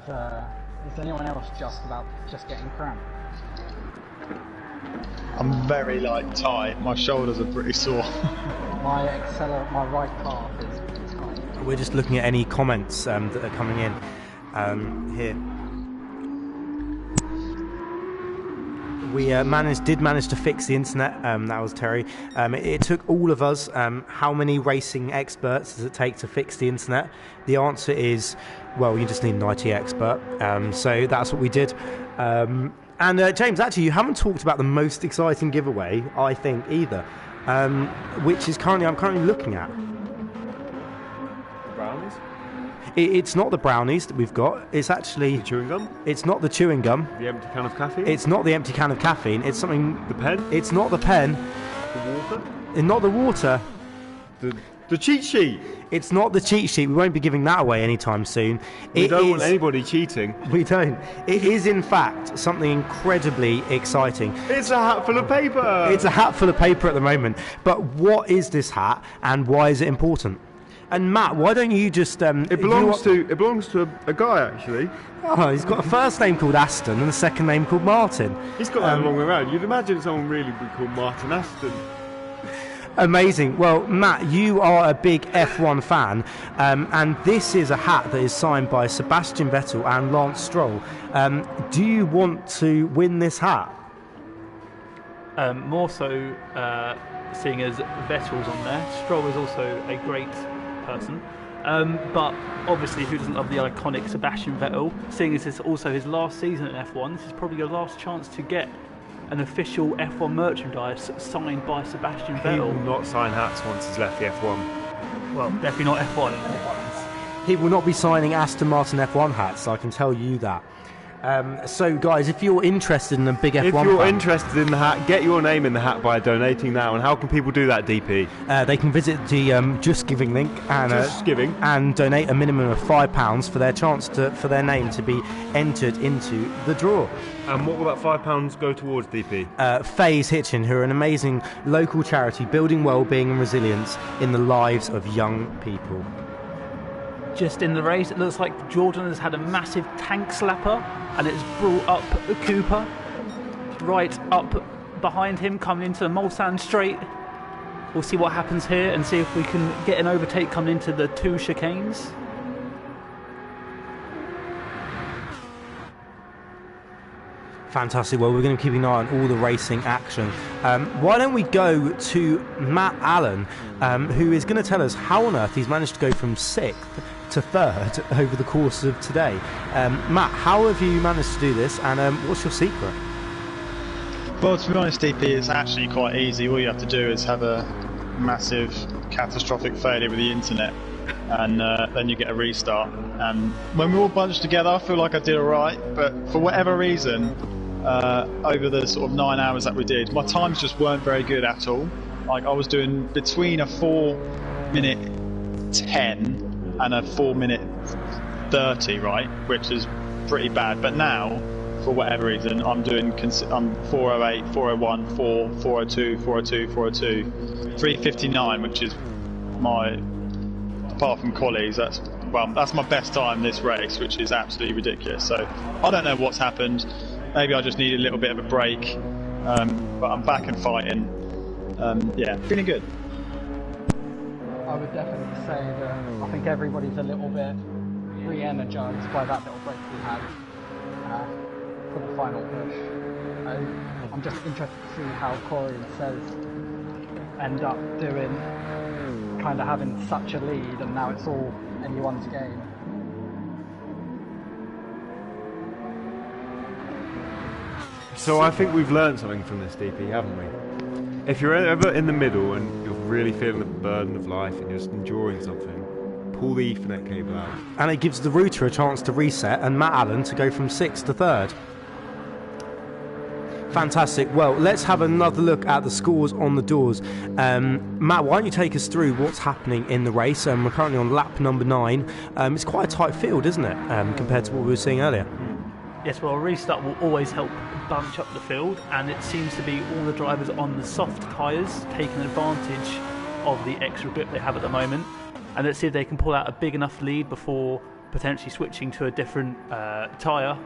is anyone else just getting cramped? I'm very tight. My shoulders are pretty sore. My right calf is tight. We're just looking at any comments that are coming in here. We did manage to fix the internet. That was Terry. It took all of us. How many racing experts does it take to fix the internet? The answer is, well, you just need an IT expert. So that's what we did. And James, actually, you haven't talked about the most exciting giveaway, I think, either, which is I'm currently looking at. Brownies? It's not the brownies that we've got. It's actually... The chewing gum? It's not the chewing gum. The empty can of caffeine? It's not the empty can of caffeine. It's something... The pen? It's not the pen. The water? It's not the water. The cheat sheet? It's not the cheat sheet. We won't be giving that away anytime soon. We don't want anybody cheating. We don't. It is, in fact, something incredibly exciting. It's a hat full of paper! It's a hat full of paper at the moment. But what is this hat, and why is it important? And Matt, why don't you just... It belongs to a guy, actually. Oh, he's got a first name called Aston and a second name called Martin. He's got that the long way around. You'd imagine someone really would be called Martin Aston. Amazing. Well, Matt, you are a big F1 fan, and this is a hat that is signed by Sebastian Vettel and Lance Stroll. Do you want to win this hat? More so, seeing as Vettel's on there. Stroll is also a great person. But obviously, who doesn't love the iconic Sebastian Vettel? Seeing as it's also his last season in F1, this is probably your last chance to get an official F1 merchandise signed by Sebastian Vettel. He will not sign hats once he's left the F1. Well, definitely not F1. He will not be signing Aston Martin F1 hats, I can tell you that. So, guys, if you're interested in a big F1 If you're fan, interested in the hat, get your name in the hat by donating now. And how can people do that, DP? they can visit the Just Giving link and and donate a minimum of £5 for their chance for their name to be entered into the draw. And what will that £5 go towards, DP? Phase Hitchin, who are an amazing local charity building well-being and resilience in the lives of young people. Just in the race, it looks like Jordan has had a massive tank slapper and it's brought up Cooper right up behind him, coming into the Mulsanne straight. We'll see what happens here and see if we can get an overtake coming into the two chicanes. Fantastic. Well, we're going to keep an eye on all the racing action. Why don't we go to Matt Allen, who is going to tell us how on earth he's managed to go from 6th to 3rd over the course of today. Matt, how have you managed to do this, and what's your secret? Well, to be honest, DP, it's actually quite easy. All you have to do is have a massive catastrophic failure with the internet, and then you get a restart. And when we're all bunched together, I feel like I did alright, but for whatever reason, over the sort of 9 hours that we did, my times just weren't very good at all. Like, I was doing between a 4:10 and a 4:30, right, which is pretty bad. But now, for whatever reason, I'm 4:08, 4:01, 4, 4:02, 4:02, 4:02, 3:59, which is my, apart from qualies, that's my best time this race, which is absolutely ridiculous. So I don't know what's happened. Maybe I just need a little bit of a break, but I'm back and fighting. Yeah, feeling good. I would definitely say that I think everybody's a little bit re-energised by that little break we had for the final push. I'm just interested to see how Corey and Sez end up doing, kind of having such a lead, and now it's all anyone's game. So I think we've learned something from this, DP, haven't we? If you're ever in the middle and you're really feeling the burden of life and you're just enjoying something, pull the Ethernet cable out. And it gives the router a chance to reset and Matt Allen to go from 6th to 3rd. Fantastic. Well, let's have another look at the scores on the doors. Matt, why don't you take us through what's happening in the race? We're currently on lap number 9. It's quite a tight field, isn't it, compared to what we were seeing earlier? Yes, well, a restart will always help bunch up the field, and it seems to be all the drivers on the soft tyres taking advantage of the extra grip they have at the moment. And let's see if they can pull out a big enough lead before potentially switching to a different tyre.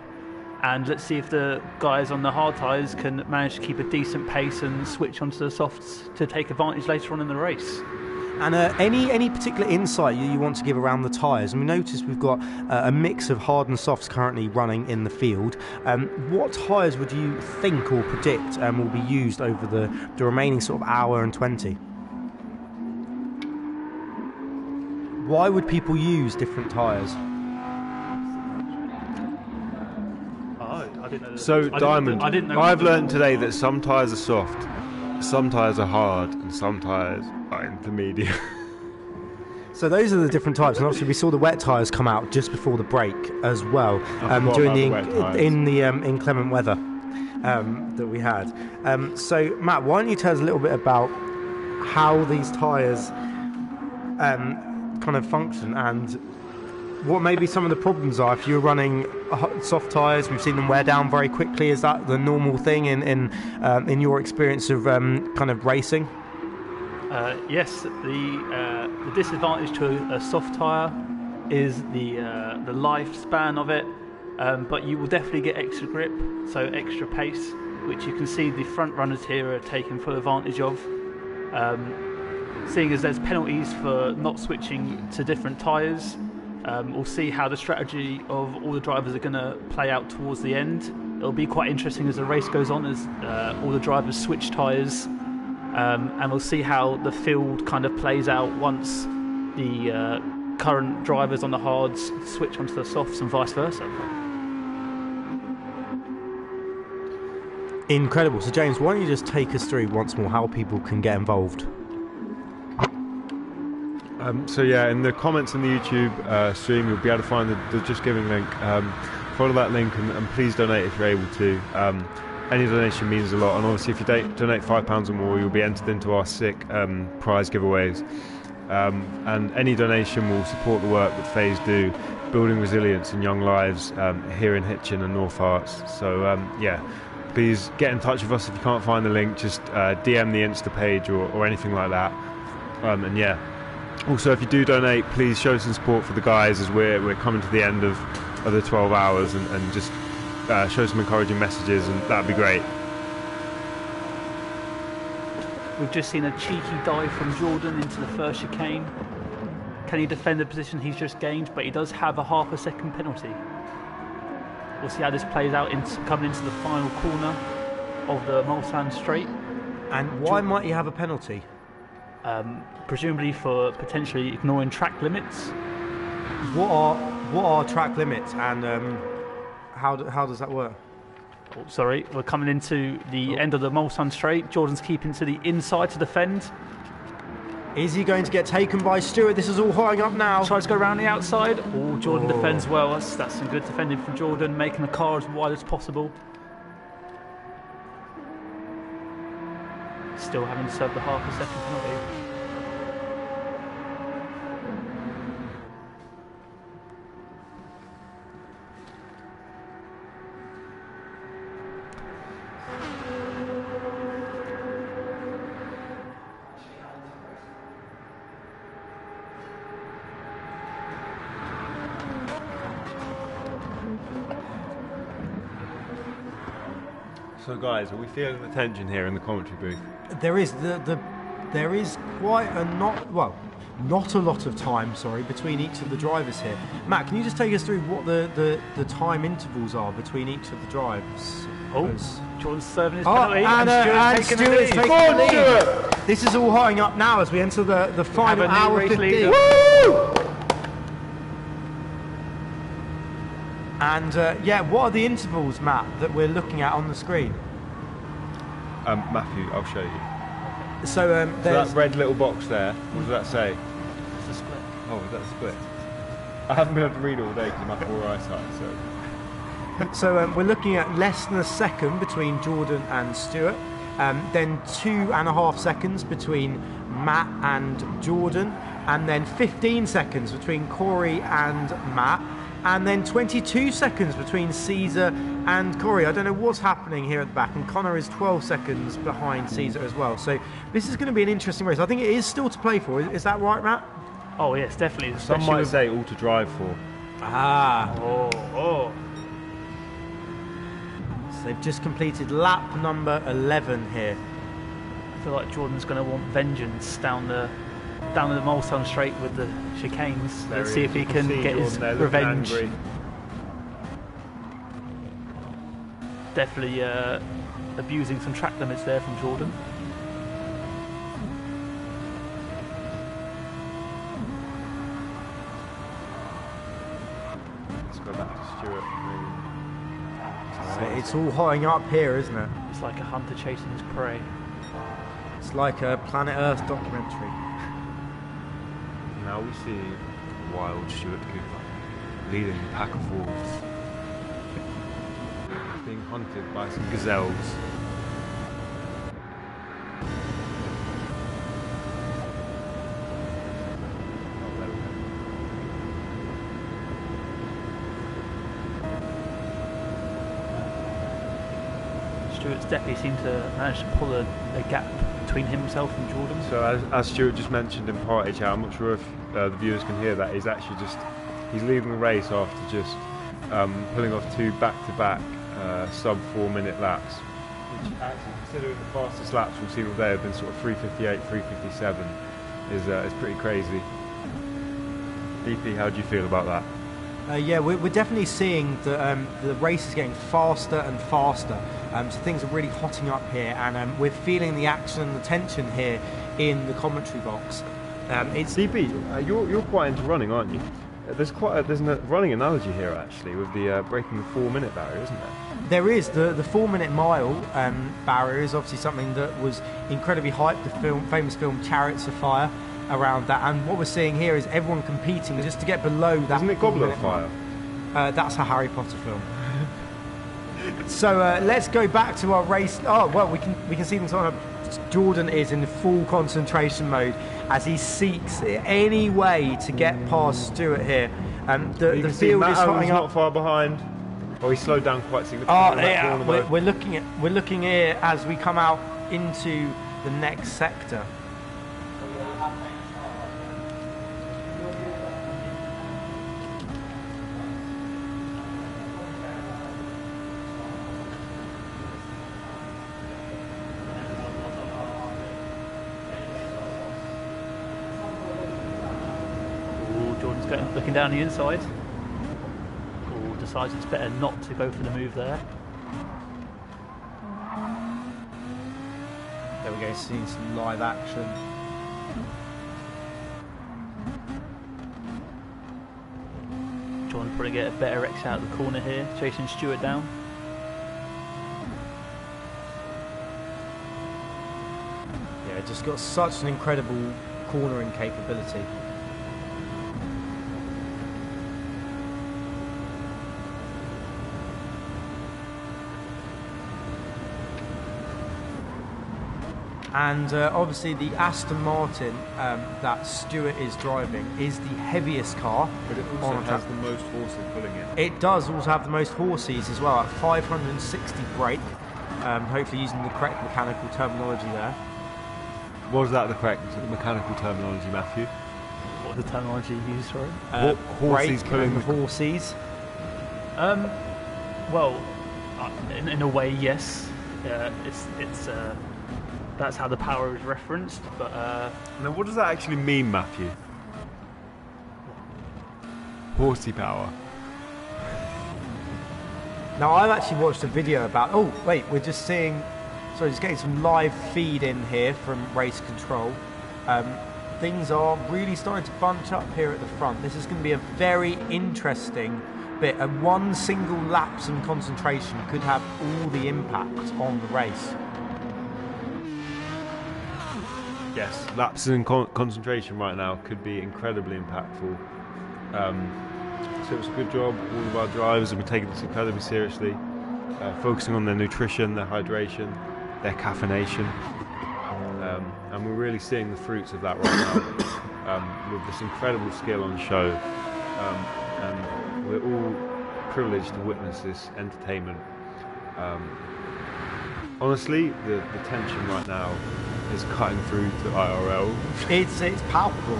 And let's see if the guys on the hard tyres can manage to keep a decent pace and switch onto the softs to take advantage later on in the race. And any particular insight you want to give around the tyres? And we noticed we've got a mix of hard and softs currently running in the field. What tyres would you think or predict will be used over the remaining sort of hour and 20? Why would people use different tyres? So, Diamond, I've learned today that some tyres are soft, some tyres are hard, and some tyres are intermediate. So those are the different types, and obviously we saw the wet tyres come out just before the break as well, during the inclement weather that we had. So Matt, why don't you tell us a little bit about how these tyres kind of function and what maybe some of the problems are if you're running soft tyres? We've seen them wear down very quickly. Is that the normal thing in your experience of kind of racing? Yes, the disadvantage to a soft tyre is the lifespan of it, but you will definitely get extra grip, so extra pace, which you can see the front runners here are taking full advantage of. Seeing as there's penalties for not switching to different tyres, we'll see how the strategy of all the drivers are going to play out towards the end. It'll be quite interesting as the race goes on, as all the drivers switch tyres, and we'll see how the field kind of plays out once the current drivers on the hards switch onto the softs and vice versa. Incredible. So James, why don't you just take us through once more how people can get involved? So yeah, in the comments in the YouTube stream, you'll be able to find the Just Giving link. Follow that link and please donate if you're able to. Any donation means a lot, and obviously if you donate £5 or more, you'll be entered into our sick prize giveaways. And any donation will support the work that Phase do, building resilience in young lives here in Hitchin and North Herts. So yeah, please get in touch with us if you can't find the link. Just DM the Insta page or anything like that. And yeah. Also, if you do donate, please show some support for the guys as we're coming to the end of the 12 hours and just show some encouraging messages, and that'd be great. We've just seen a cheeky dive from Jordan into the first chicane. Can he defend the position he's just gained? But he does have a half a second penalty. We'll see how this plays out coming into the final corner of the Mulsanne Straight. And why might he have a penalty? Presumably for potentially ignoring track limits. What are track limits, and how does that work? Oh, sorry, we're coming into the end of the Mulsanne Straight. Jordan's keeping to the inside to defend. Is he going to get taken by Stewart? This is all hurrying up now. Tries to go around the outside. Oh, Jordan defends well. That's some good defending from Jordan, making the car as wide as possible. Still having to serve the half a second penalty. So guys, are we feeling the tension here in the commentary booth? There is there is quite a not a lot of time, between each of the drivers here. Matt, can you just take us through what the time intervals are between each of the drives? Jordan's serving his penalty, and Stuart's taking the lead. This is all hurrying up now as we enter the final hour 15. Woo! And what are the intervals, Matt, that we're looking at on the screen? Matthew, I'll show you. So that red little box there, what does that say? It's a split. Oh, is that a split? I haven't been able to read all day because of my poor eyesight, so... So we're looking at less than a second between Jordan and Stuart, then 2.5 seconds between Matt and Jordan, and then 15 seconds between Corey and Matt, and then 22 seconds between Caesar and Corey. I don't know what's happening here at the back, and Connor is 12 seconds behind Caesar as well. So this is going to be an interesting race. I think it is still to play for. Is that right, Matt? Oh yes, definitely. Some might say all to drive for. Ah. Oh. So they've just completed lap number 11 here. I feel like Jordan's going to want vengeance down the Mulsanne straight with the chicanes. Let's see if he can get his revenge. Angry. Definitely abusing some track limits there from Jordan. Let's go back to Stuart. So it's all hotting up here, isn't it? It's like a hunter chasing his prey. It's like a Planet Earth documentary. Now we see wild Stuart Cooper leading a pack of wolves, being hunted by some gazelles. Stuart's definitely seemed to manage to pull a gap between himself and Jordan. So as Stuart just mentioned in party chat, I'm not sure if the viewers can hear that, he's actually he's leading the race after just pulling off 2 back-to-back sub 4 minute laps, which actually, considering the fastest laps we've seen all day have been sort of 3:58, 3:57, is pretty crazy. DP, how do you feel about that? Yeah, we're definitely seeing that the race is getting faster and faster. So things are really hotting up here, and we're feeling the action and the tension here in the commentary box. It's DP, you're quite into running, aren't you? There's a running analogy here actually with the breaking the 4 minute barrier, isn't there? There is. The 4 minute mile barrier is obviously something that was incredibly hyped. The famous film Chariots of Fire around that, and what we're seeing here is everyone competing just to get below that. Isn't it Goblet of Fire? That's a Harry Potter film. So let's go back to our race. Oh well, we can see them. Jordan is in full concentration mode as he seeks any way to get past Stuart here. The field is hotting up. Not far behind. Oh, he slowed down quite significantly. Oh yeah, we're looking here as we come out into the next sector. Looking down the inside. Decides it's better not to go for the move there. There we go, seeing some live action. John probably get a better X out of the corner here, chasing Stuart down. Yeah, just got such an incredible cornering capability. And obviously the Aston Martin that Stuart is driving is the heaviest car. But it also has the most horses pulling it. It does also have the most horses as well, at 560 brake. Hopefully using the correct mechanical terminology there. Was that the correct mechanical terminology, Matthew? What was the terminology you used, sorry? Horses pulling the horses. Well, in a way, yes. It's that's how the power is referenced, but... Now, what does that actually mean, Matthew? Horsey power. Now, I've actually watched a video about... Oh, wait, we're just seeing... Sorry, just getting some live feed in here from Race Control. Things are really starting to bunch up here at the front. This is going to be a very interesting bit. And one single lapse in concentration could have all the impact on the race. Yes, lapses in concentration right now could be incredibly impactful. So it's a good job. All of our drivers have been taking this incredibly seriously, focusing on their nutrition, their hydration, their caffeination, and we're really seeing the fruits of that right now with this incredible skill on show. And we're all privileged to witness this entertainment. Honestly, the tension right now is cutting through to IRL. It's palpable.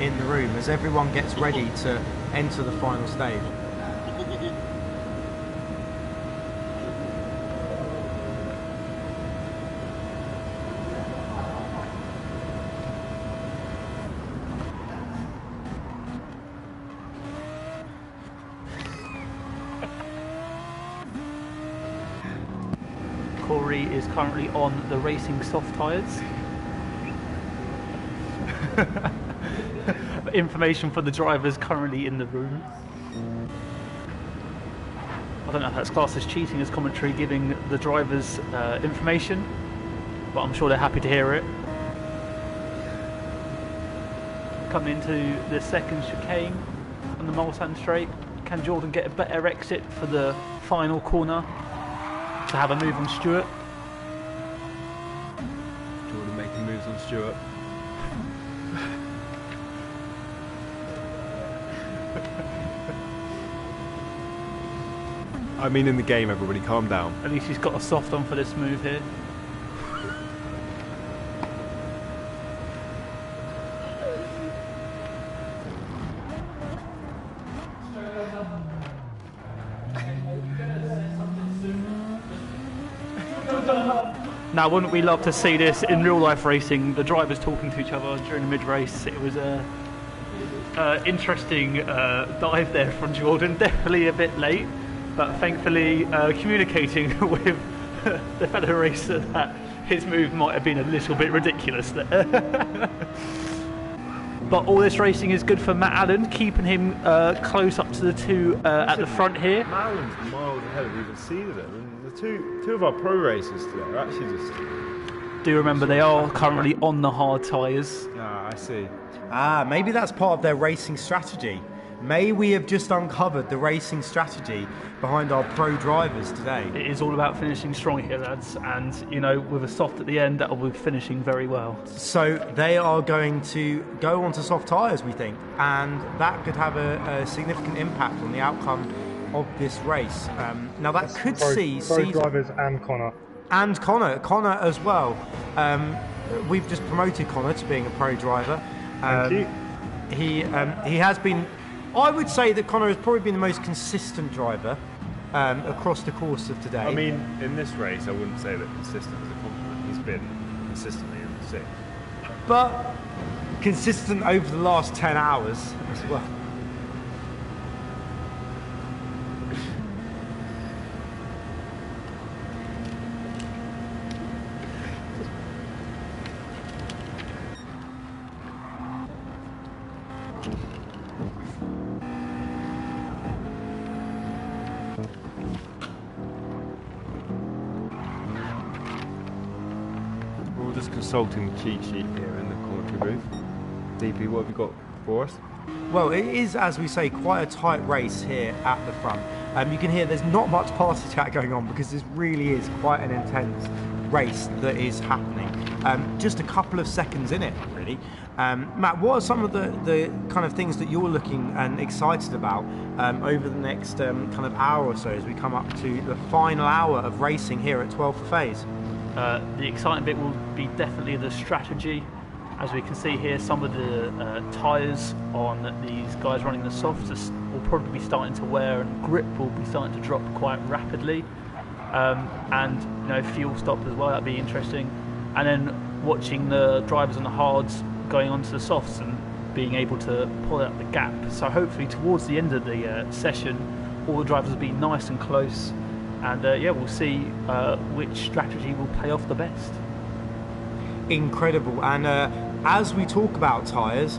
in the room as everyone gets ready to enter the final stage. Corey is currently on the racing soft tyres. Information for the drivers currently in the room. I don't know if that's classed as cheating as commentary, giving the drivers information, but I'm sure they're happy to hear it. Coming into the second chicane on the Mulsanne straight, can Jordan get a better exit for the final corner to have a move on Stewart? Jordan making moves on Stewart. I mean, in the game, everybody calm down. At least he's got a soft on for this move here. Now, wouldn't we love to see this in real life racing? The drivers talking to each other during the mid-race. It was a interesting dive there from Jordan. Definitely a bit late, but thankfully communicating with the fellow racer that his move might have been a little bit ridiculous there. But all this racing is good for Matt Allen, keeping him close up to the two at the front here. Matt Allen's miles ahead of even seeded him. And the two of our pro racers today are actually just... Do remember they are currently on the hard tyres. Ah, I see. Maybe that's part of their racing strategy. May we have just uncovered the racing strategy behind our pro drivers today. It is all about finishing strong here, lads, and you know, with a soft at the end, that will be finishing very well. So they are going to go onto soft tyres, we think, and that could have a significant impact on the outcome of this race. Now that could see pro drivers and Connor. And Connor as well. We've just promoted Connor to being a pro driver. Thank you. He has been. I would say that Connor has probably been the most consistent driver across the course of today. I mean, in this race, I wouldn't say that consistent is a compliment. He's been consistently in the sixth. But consistent over the last 10 hours as well. Consulting the cheat sheet here in the commentary booth. DP, what have you got for us? Well, it is, as we say, quite a tight race here at the front. You can hear there's not much party chat going on because this really is quite an intense race that is happening. Just a couple of seconds in it, really. Matt, what are some of the kind of things that you're looking and excited about over the next kind of hour or so as we come up to the final hour of racing here at 12 for Phase? The exciting bit will be definitely the strategy. As we can see here, some of the tyres on these guys running the softs will probably be starting to wear, and grip will be starting to drop quite rapidly. And you know, fuel stop as well, that'd be interesting. And then watching the drivers on the hards going onto the softs and being able to pull out the gap. So hopefully towards the end of the session, all the drivers will be nice and close. And yeah, we'll see which strategy will pay off the best. Incredible. And as we talk about tyres,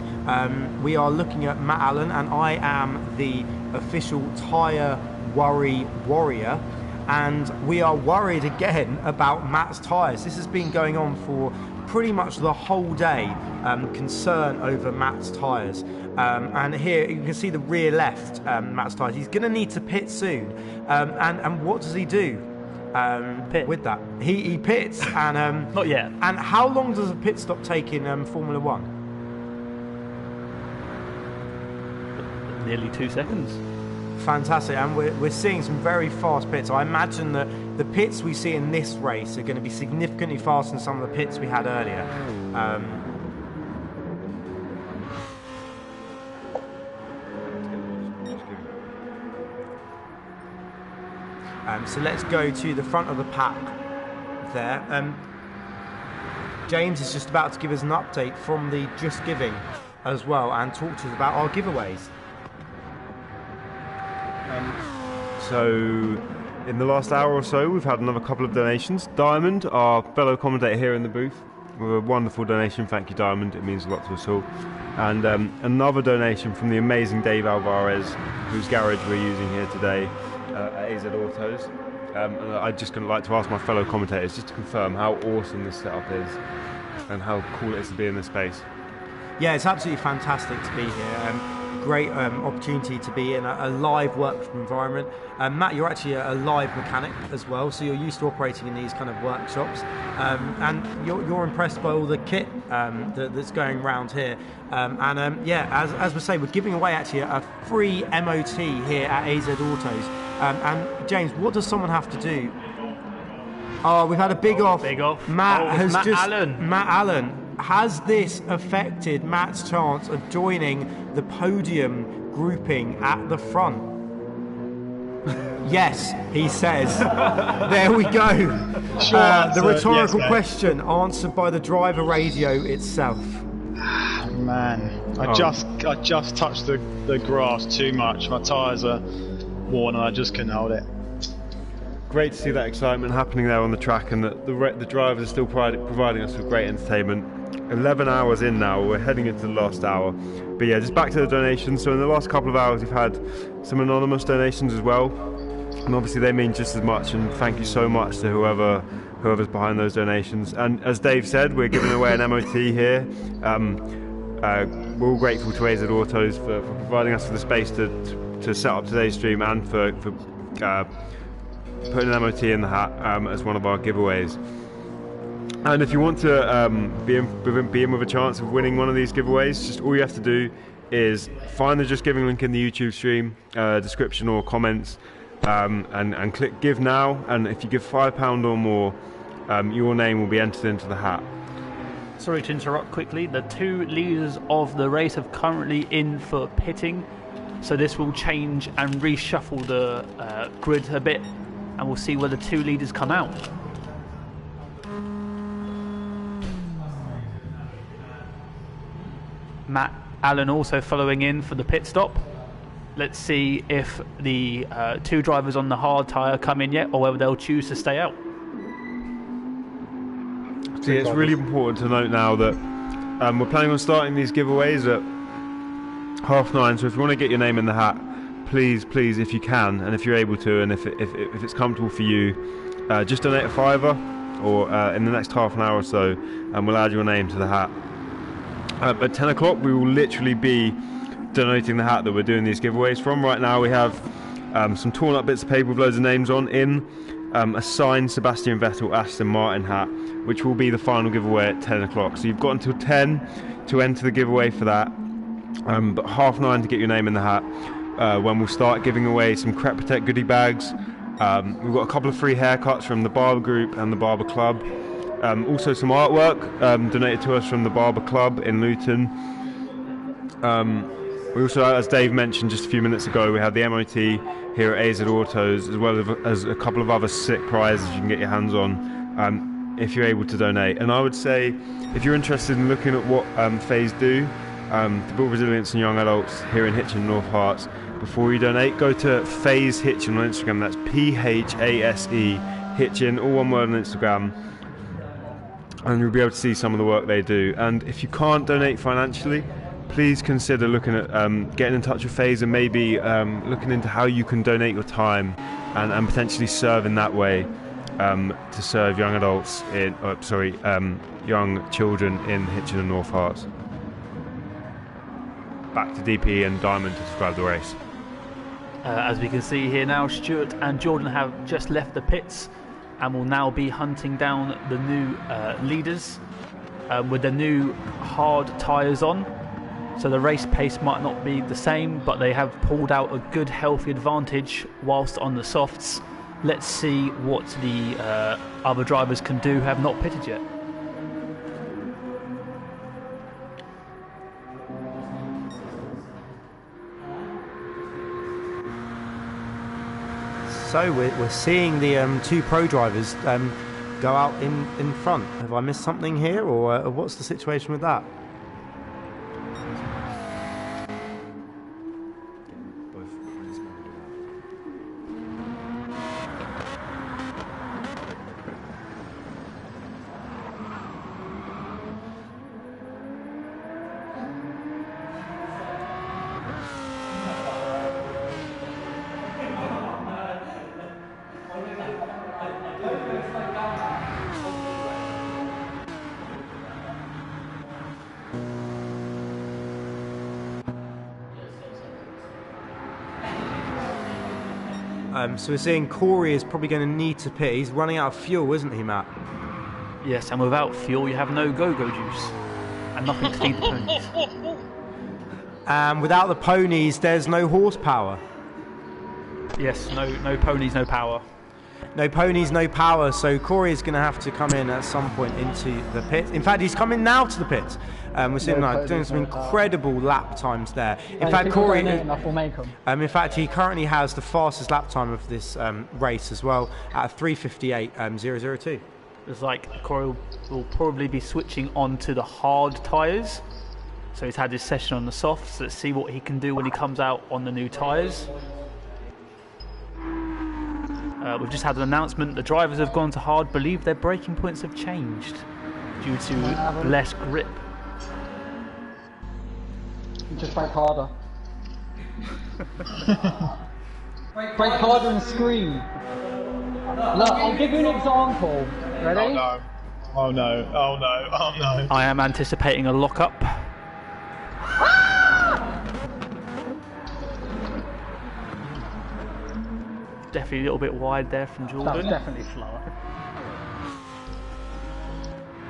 we are looking at Matt Allen, and I am the official tyre worry warrior. And we are worried again about Matt's tyres. This has been going on for pretty much the whole day, concern over Matt's tyres. And here you can see the rear left, Matt's tyres. He's going to need to pit soon. And what does he do with that? He pits. And not yet. And how long does a pit stop take in Formula One? Nearly 2 seconds. Fantastic, and we're seeing some very fast pits. I imagine that the pits we see in this race are going to be significantly faster than some of the pits we had earlier. So let's go to the front of the pack there. James is just about to give us an update from the Just Giving as well and talk to us about our giveaways. So in the last hour or so we've had another couple of donations. Diamond, our fellow commentator here in the booth, with a wonderful donation. Thank you, Diamond, it means a lot to us all. And another donation from the amazing Dave Alvarez, whose garage we're using here today at AZ Autos. And I'd just like to ask my fellow commentators just to confirm how awesome this setup is and how cool it is to be in this space. Yeah, it's absolutely fantastic to be here. Great opportunity to be in a live workshop environment. Matt, you're actually a live mechanic as well, so you're used to operating in these kind of workshops, and you're impressed by all the kit that's going around here. As we say, we're giving away actually a free MOT here at AZ Autos. And James, what does someone have to do? Oh, we've had a big off. Matt Allen. Has this affected Matt's chance of joining the podium grouping at the front? Yes, he says. There we go. The rhetorical question answered by the driver radio itself. Man, I just touched the grass too much. My tyres are worn and I just couldn't hold it. Great to see that excitement happening there on the track, and that the drivers are still providing us with great entertainment. 11 hours in now, we're heading into the last hour. But yeah, just back to the donations. So in the last couple of hours, we've had some anonymous donations as well, and obviously they mean just as much. And thank you so much to whoever's behind those donations. And as Dave said, we're giving away an MOT here. We're all grateful to AZ Autos for providing us with the space to set up today's stream and for putting an MOT in the hat as one of our giveaways. And if you want to be in with a chance of winning one of these giveaways, just all you have to do is find the Just Giving link in the YouTube stream description or comments, and click Give Now. And if you give £5 or more, your name will be entered into the hat. Sorry to interrupt quickly. The two leaders of the race are currently in for pitting, so this will change and reshuffle the grid a bit, and we'll see where the two leaders come out. Matt Allen also following in for the pit stop. Let's see if the two drivers on the hard tyre come in yet, or whether they'll choose to stay out. See, it's really important to note now that we're planning on starting these giveaways at 9:30, so if you want to get your name in the hat, please, if you can, and if you're able to, and if it's comfortable for you, just donate a £5, or in the next half an hour or so, and we'll add your name to the hat. At 10 o'clock we will literally be donating the hat that we're doing these giveaways from. Right now we have some torn up bits of paper with loads of names on in a signed Sebastian Vettel Aston Martin hat, which will be the final giveaway at 10 o'clock. So you've got until 10 to enter the giveaway for that, but 9:30 to get your name in the hat, when we'll start giving away some Crep Protect goodie bags. We've got a couple of free haircuts from the Barber Group and the Barber Club. Also some artwork donated to us from the Barber Club in Luton. We also, as Dave mentioned just a few minutes ago, we have the MOT here at AZ Autos, as well as a couple of other sick prizes you can get your hands on if you're able to donate. And I would say, if you're interested in looking at what Phase do to build resilience in young adults here in Hitchin, North Hearts, before you donate, go to Phase Hitchin on Instagram. That's PHASE Hitchin, all one word on Instagram. And you'll be able to see some of the work they do. And if you can't donate financially, please consider looking at getting in touch with Phase and maybe looking into how you can donate your time and potentially serve in that way to serve young adults young children in Hitchin and North Hearts. Back to DP and Diamond to describe the race. As we can see here now, Stuart and Jordan have just left the pits and will now be hunting down the new leaders with the new hard tyres on. So the race pace might not be the same, but they have pulled out a good healthy advantage whilst on the softs. Let's see what the other drivers can do who have not pitted yet. So we're seeing the two pro drivers go out in front. Have I missed something here, or what's the situation with that? So we're seeing Corey is probably going to need to pit. He's running out of fuel, isn't he, Matt? Yes, and without fuel, you have no go-go juice and nothing to feed the ponies. And without the ponies, there's no horsepower. Yes, no ponies, no power. No ponies, no power. So Corey is going to have to come in at some point into the pit. In fact, he's coming now to the pit. We're seeing doing some incredible lap times there. In fact, Corey. In fact, he currently has the fastest lap time of this race as well at 3:58.002. It's like Corey will probably be switching on to the hard tyres. So he's had his session on the softs. Let's see what he can do when he comes out on the new tyres. We've just had an announcement. The drivers have gone to hard. Believe their braking points have changed due to less grip. Just brake harder. Brake harder and scream. Look, I'll give you an example. Ready? Oh no. Oh no. Oh no. Oh no. I am anticipating a lock-up. Definitely a little bit wide there from Jordan. That was definitely slower.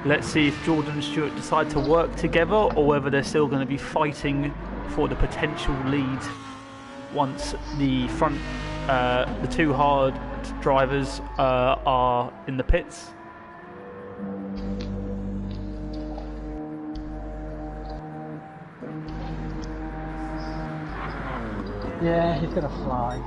Let's see if Jordan and Stewart decide to work together or whether they're still going to be fighting for the potential lead once the front, the two hard drivers are in the pits. Yeah, he's going to fly.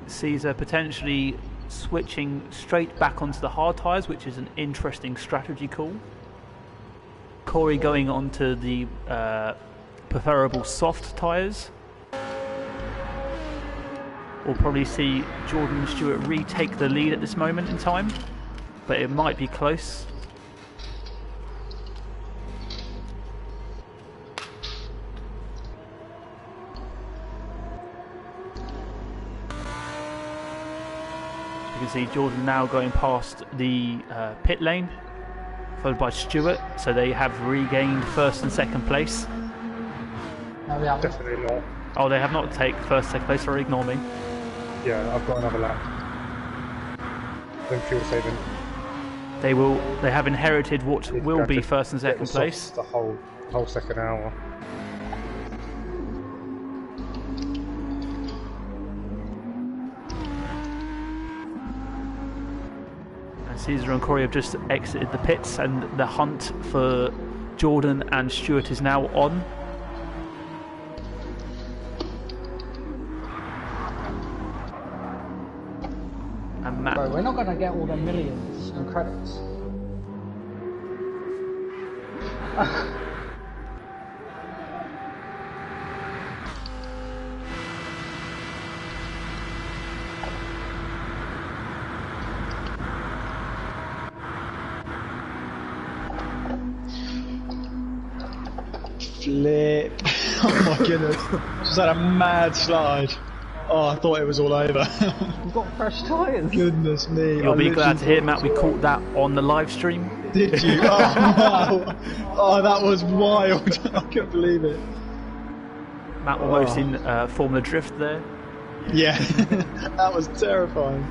Caesar potentially switching straight back onto the hard tyres, which is an interesting strategy call. Corey going onto the preferable soft tyres. We'll probably see Jordan and Stewart retake the lead at this moment in time, but it might be close. You can see Jordan now going past the pit lane, followed by Stewart, so they have regained first and second place. No, we haven't. Definitely not. Oh, they have not taken first, second place, sorry, ignore me. Yeah, I've got another lap. Then fuel saving. They have inherited what will be first and second place. The whole second hour. Caesar and Corey have just exited the pits, and the hunt for Jordan and Stewart is now on. And Matt. Bro, we're not going to get all the millions and credits. Flip. Oh my goodness. Just had a mad slide. Oh, I thought it was all over. We've got fresh tyres. Goodness me. You'll be glad to hear, Matt, we caught that on the live stream. Did you? Oh wow. Oh, that was wild. I couldn't believe it. Matt almost in Formula Drift there. Yeah. That was terrifying.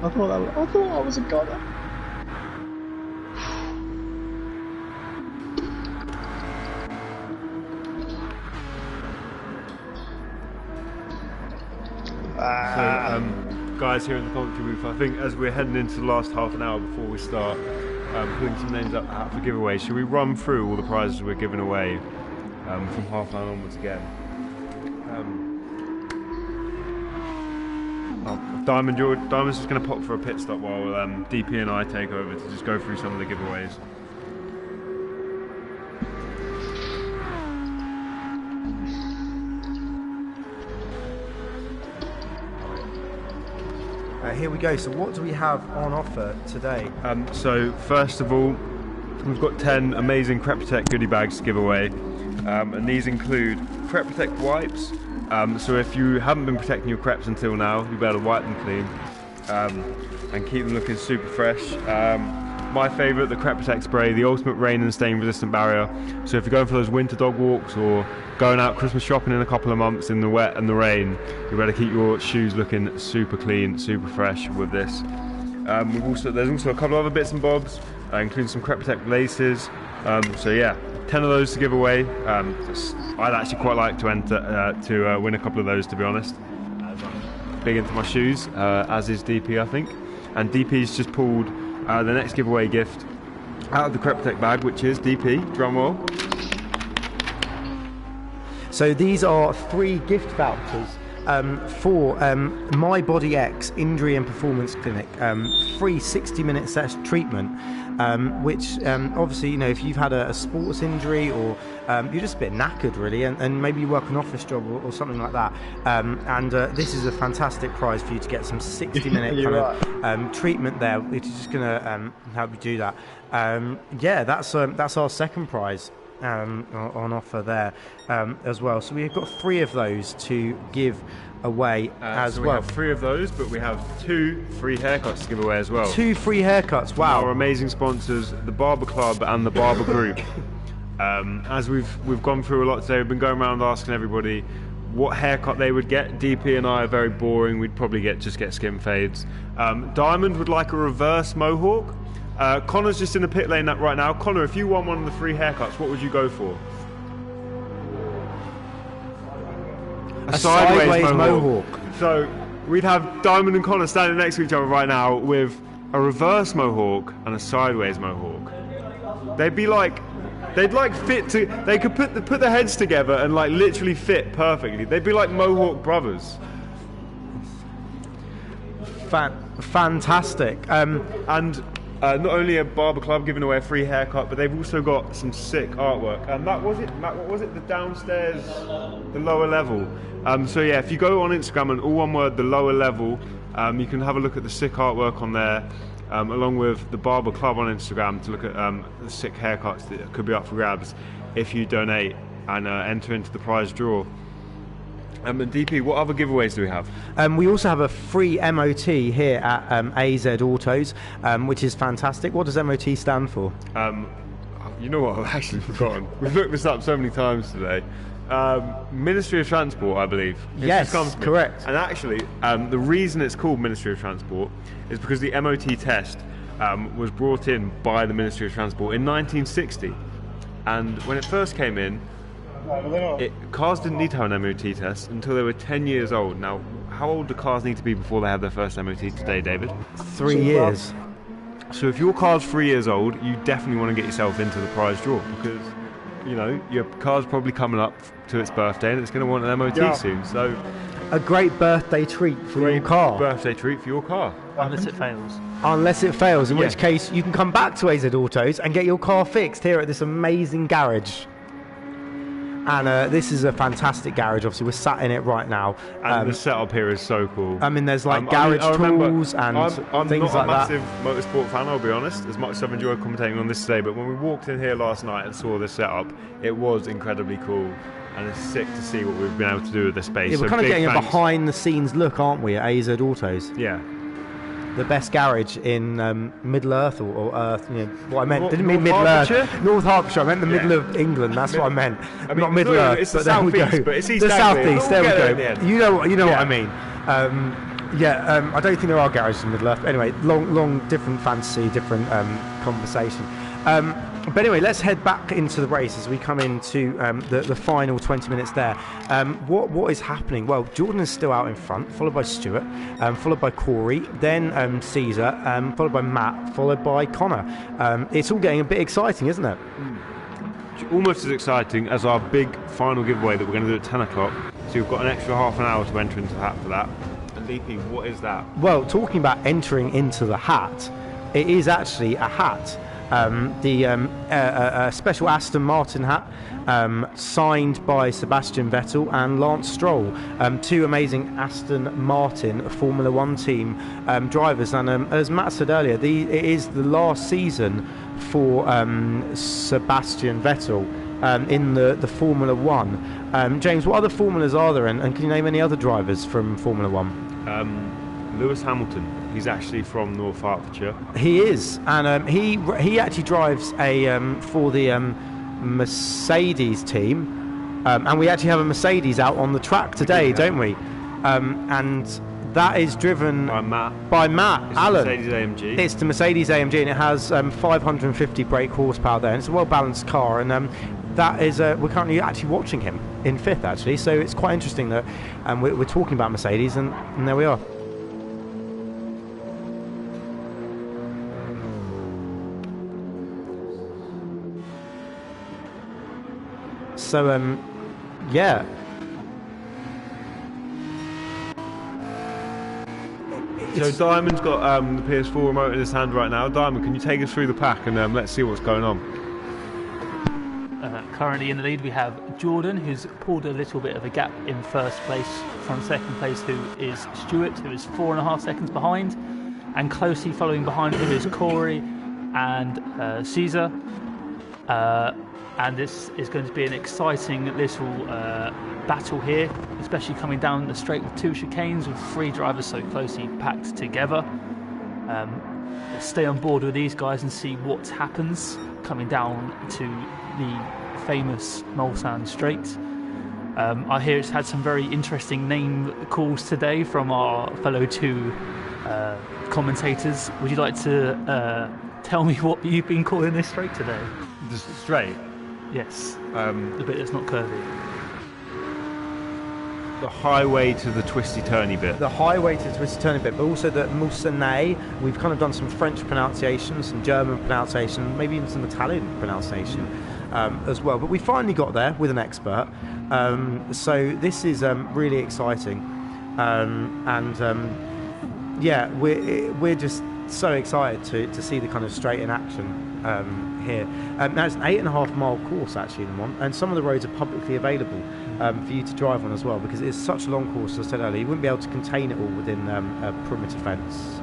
I thought I was a goner. Guys here in the commentary booth, I think as we're heading into the last half an hour before we start putting some names up for giveaways, should we run through all the prizes we're giving away from half an hour onwards again? Diamond's just going to pop for a pit stop while DP and I take over to just go through some of the giveaways. Here we go. So what do we have on offer today? So first of all, we've got 10 amazing Crep Protect goodie bags to give away, and these include Crep Protect wipes. So if you haven't been protecting your creps until now, you better wipe them clean and keep them looking super fresh. My favourite, the Crep Protect spray, the ultimate rain and stain resistant barrier. So if you're going for those winter dog walks or going out Christmas shopping in a couple of months in the wet and the rain, you better keep your shoes looking super clean, super fresh with this. There's also a couple of other bits and bobs, including some Crep Protect laces. So yeah, 10 of those to give away. I'd actually quite like to enter to win a couple of those, to be honest. Big into my shoes, as is DP, I think. And DP's just pulled the next giveaway gift out of the Crep Protect bag, which is DP, drum roll. So these are 3 gift vouchers for My Body X Injury and Performance Clinic, free 60-minute treatment, which obviously, you know, if you've had a sports injury or you're just a bit knackered really, and maybe you work an office job or something like that, and this is a fantastic prize for you to get some 60-minute treatment there, which is just going to help you do that. Yeah, that's our second prize on offer there as well. So we've got 3 of those to give away as so well. We have 3 of those, but we have 2 free haircuts to give away as well. 2 free haircuts, wow. Our amazing sponsors, the Barber Club and the Barber Group. As we've gone through a lot today, we've been going around asking everybody what haircut they would get. DP and I are very boring, we'd probably just get skin fades. Diamond would like a reverse mohawk. Connor's just in the pit lane right now. Connor, if you won one of the free haircuts, what would you go for? A sideways mohawk. So we'd have Diamond and Connor standing next to each other right now with a reverse mohawk and a sideways mohawk. They'd fit to. They could put their heads together and like literally fit perfectly. They'd be like Mohawk brothers. Fantastic. And not only a Barber Club giving away a free haircut, but they've also got some sick artwork. And Matt, what was it? The downstairs, the lower level. So yeah, if you go on Instagram and all one word, the lower level, you can have a look at the sick artwork on there, along with the Barber Club on Instagram to look at the sick haircuts that could be up for grabs if you donate and enter into the prize draw. And DP, what other giveaways do we have? We also have a free MOT here at AZ Autos, which is fantastic. What does MOT stand for? You know what, I've actually forgotten. We've looked this up so many times today. Ministry of Transport, I believe. Yes, correct. And actually, the reason it's called Ministry of Transport is because the MOT test was brought in by the Ministry of Transport in 1960. And when it first came in, cars didn't need to have an MOT test until they were 10 years old. Now, how old do cars need to be before they have their first MOT today, David? 3 years. So if your car's 3 years old, you definitely want to get yourself into the prize draw because, you know, your car's probably coming up to its birthday and it's going to want an MOT soon. So, a great birthday treat for your car. Birthday treat for your car. Unless it fails. Unless it fails, in which case you can come back to AZ Autos and get your car fixed here at this amazing garage. And this is a fantastic garage. Obviously, we're sat in it right now. And the setup here is so cool. I mean, there's like garage tools and I'm things not like that. a massive motorsport fan, I'll be honest, as much as I've enjoyed commentating on this today. But when we walked in here last night and saw this setup, it was incredibly cool. And it's sick to see what we've been able to do with this space. Yeah, we're kind of getting a behind-the-scenes look, aren't we, at AZ Autos? Yeah. The best garage in Middle Earth or Earth, you know, what I meant. Didn't mean Middle Earth. North Hertfordshire. I meant the middle of England. That's what I meant. I mean, not Middle Earth. It's the southeast, but it's East the southeast. There we go. You know what I mean. I don't think there are garages in Middle Earth. Anyway, long, different fantasy, different conversation. But anyway, let's head back into the race as we come into the final 20 minutes there. What is happening? Well, Jordan is still out in front, followed by Stuart, followed by Corey, then Caesar, followed by Matt, followed by Connor. It's all getting a bit exciting, isn't it? Almost as exciting as our big final giveaway that we're going to do at 10 o'clock. So we've got an extra half an hour to enter into the hat for that. And DP, what is that? Well, talking about entering into the hat, it is actually a hat. A special Aston Martin hat signed by Sebastian Vettel and Lance Stroll, two amazing Aston Martin Formula One team drivers. And as Matt said earlier, it is the last season for Sebastian Vettel in the Formula One. James, what other formulas are there, and can you name any other drivers from Formula One? Lewis Hamilton. He's actually from North Hertfordshire. He is, and he actually drives for the Mercedes team, and we actually have a Mercedes out on the track today, don't we? And that is driven by Matt It's Allen. The Mercedes AMG. It's the Mercedes AMG, and it has 550 brake horsepower there. And it's a well-balanced car, and that is we're currently actually watching him in fifth, actually. So it's quite interesting that we're talking about Mercedes, and there we are. So, yeah. So Diamond's got the PS4 remote in his hand right now. Diamond, can you take us through the pack and let's see what's going on? Currently in the lead we have Jordan, who's pulled a little bit of a gap in first place from second place, who is Stuart, who is 4.5 seconds behind, and closely following behind him is Corey and Caesar. And this is going to be an exciting little battle here, especially coming down the straight with two chicanes with three drivers so closely packed together. Let's stay on board with these guys and see what happens coming down to the famous Mulsanne Straight. I hear it's had some very interesting name calls today from our fellow two commentators. Would you like to tell me what you've been calling this straight today? The straight? Yes, the bit that's not curvy. The highway to the twisty turny bit. The highway to the twisty turny bit, but also the Mulsanne. We've kind of done some French pronunciation, some German pronunciation, maybe even some Italian pronunciation as well. But we finally got there with an expert. So this is really exciting. Yeah, we're just so excited to see the kind of straight in action here. Now it's an 8.5 mile course actually, and some of the roads are publicly available for you to drive on as well, because it's such a long course. As I said earlier, you wouldn't be able to contain it all within a perimeter fence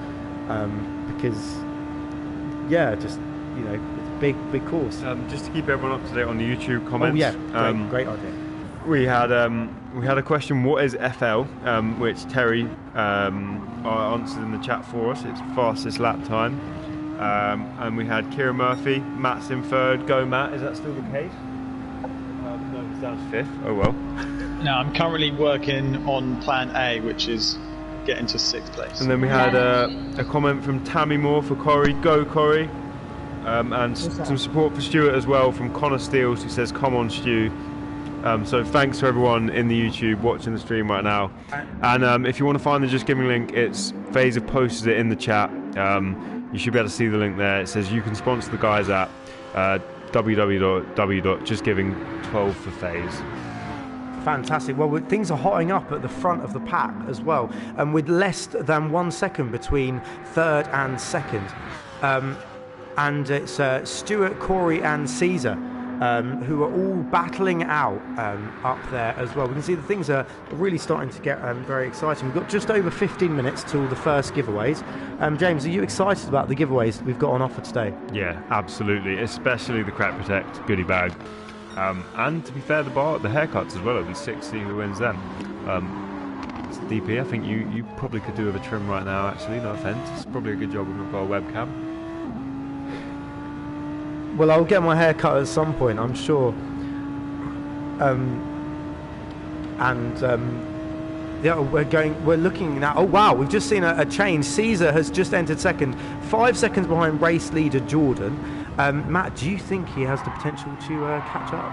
because just it's a big course. Just to keep everyone up to date on the YouTube comments. Oh yeah, great idea. We had a question. What is FL? Which Terry answered in the chat for us. It's fastest lap time. And we had Kira Murphy. Matt's in third. Go Matt. Is that still the case? No, he's down to fifth. Oh well. No, I'm currently working on Plan A, which is getting to sixth place. And then we had a comment from Tammy Moore for Corey. Go Corey. And some support for Stuart as well from Connor Steels, who says, "Come on, Stu." So thanks to everyone in the YouTube watching the stream right now. And if you want to find the Just Giving link, it's Phase have posted it in the chat. You should be able to see the link there. It says you can sponsor the guys at www.justgiving12 for Phase. Fantastic. Well, things are hotting up at the front of the pack as well, and with less than 1 second between third and second. And it's Stuart, Corey and Caesar who are all battling out up there as well. We can see that things are really starting to get very exciting. We've got just over 15 minutes till the first giveaways. James, are you excited about the giveaways that we've got on offer today? Yeah, absolutely, especially the Crack Protect goodie bag. And to be fair, the haircuts as well. It'll be 60 who wins them. DP, I think you probably could do with a trim right now, actually, no offence. It's probably a good job we've got a webcam. Well, I'll get my hair cut at some point, I'm sure. Yeah, we're looking now. Oh wow, we've just seen a change. Caesar has just entered second, 5 seconds behind race leader Jordan. Matt, do you think he has the potential to catch up?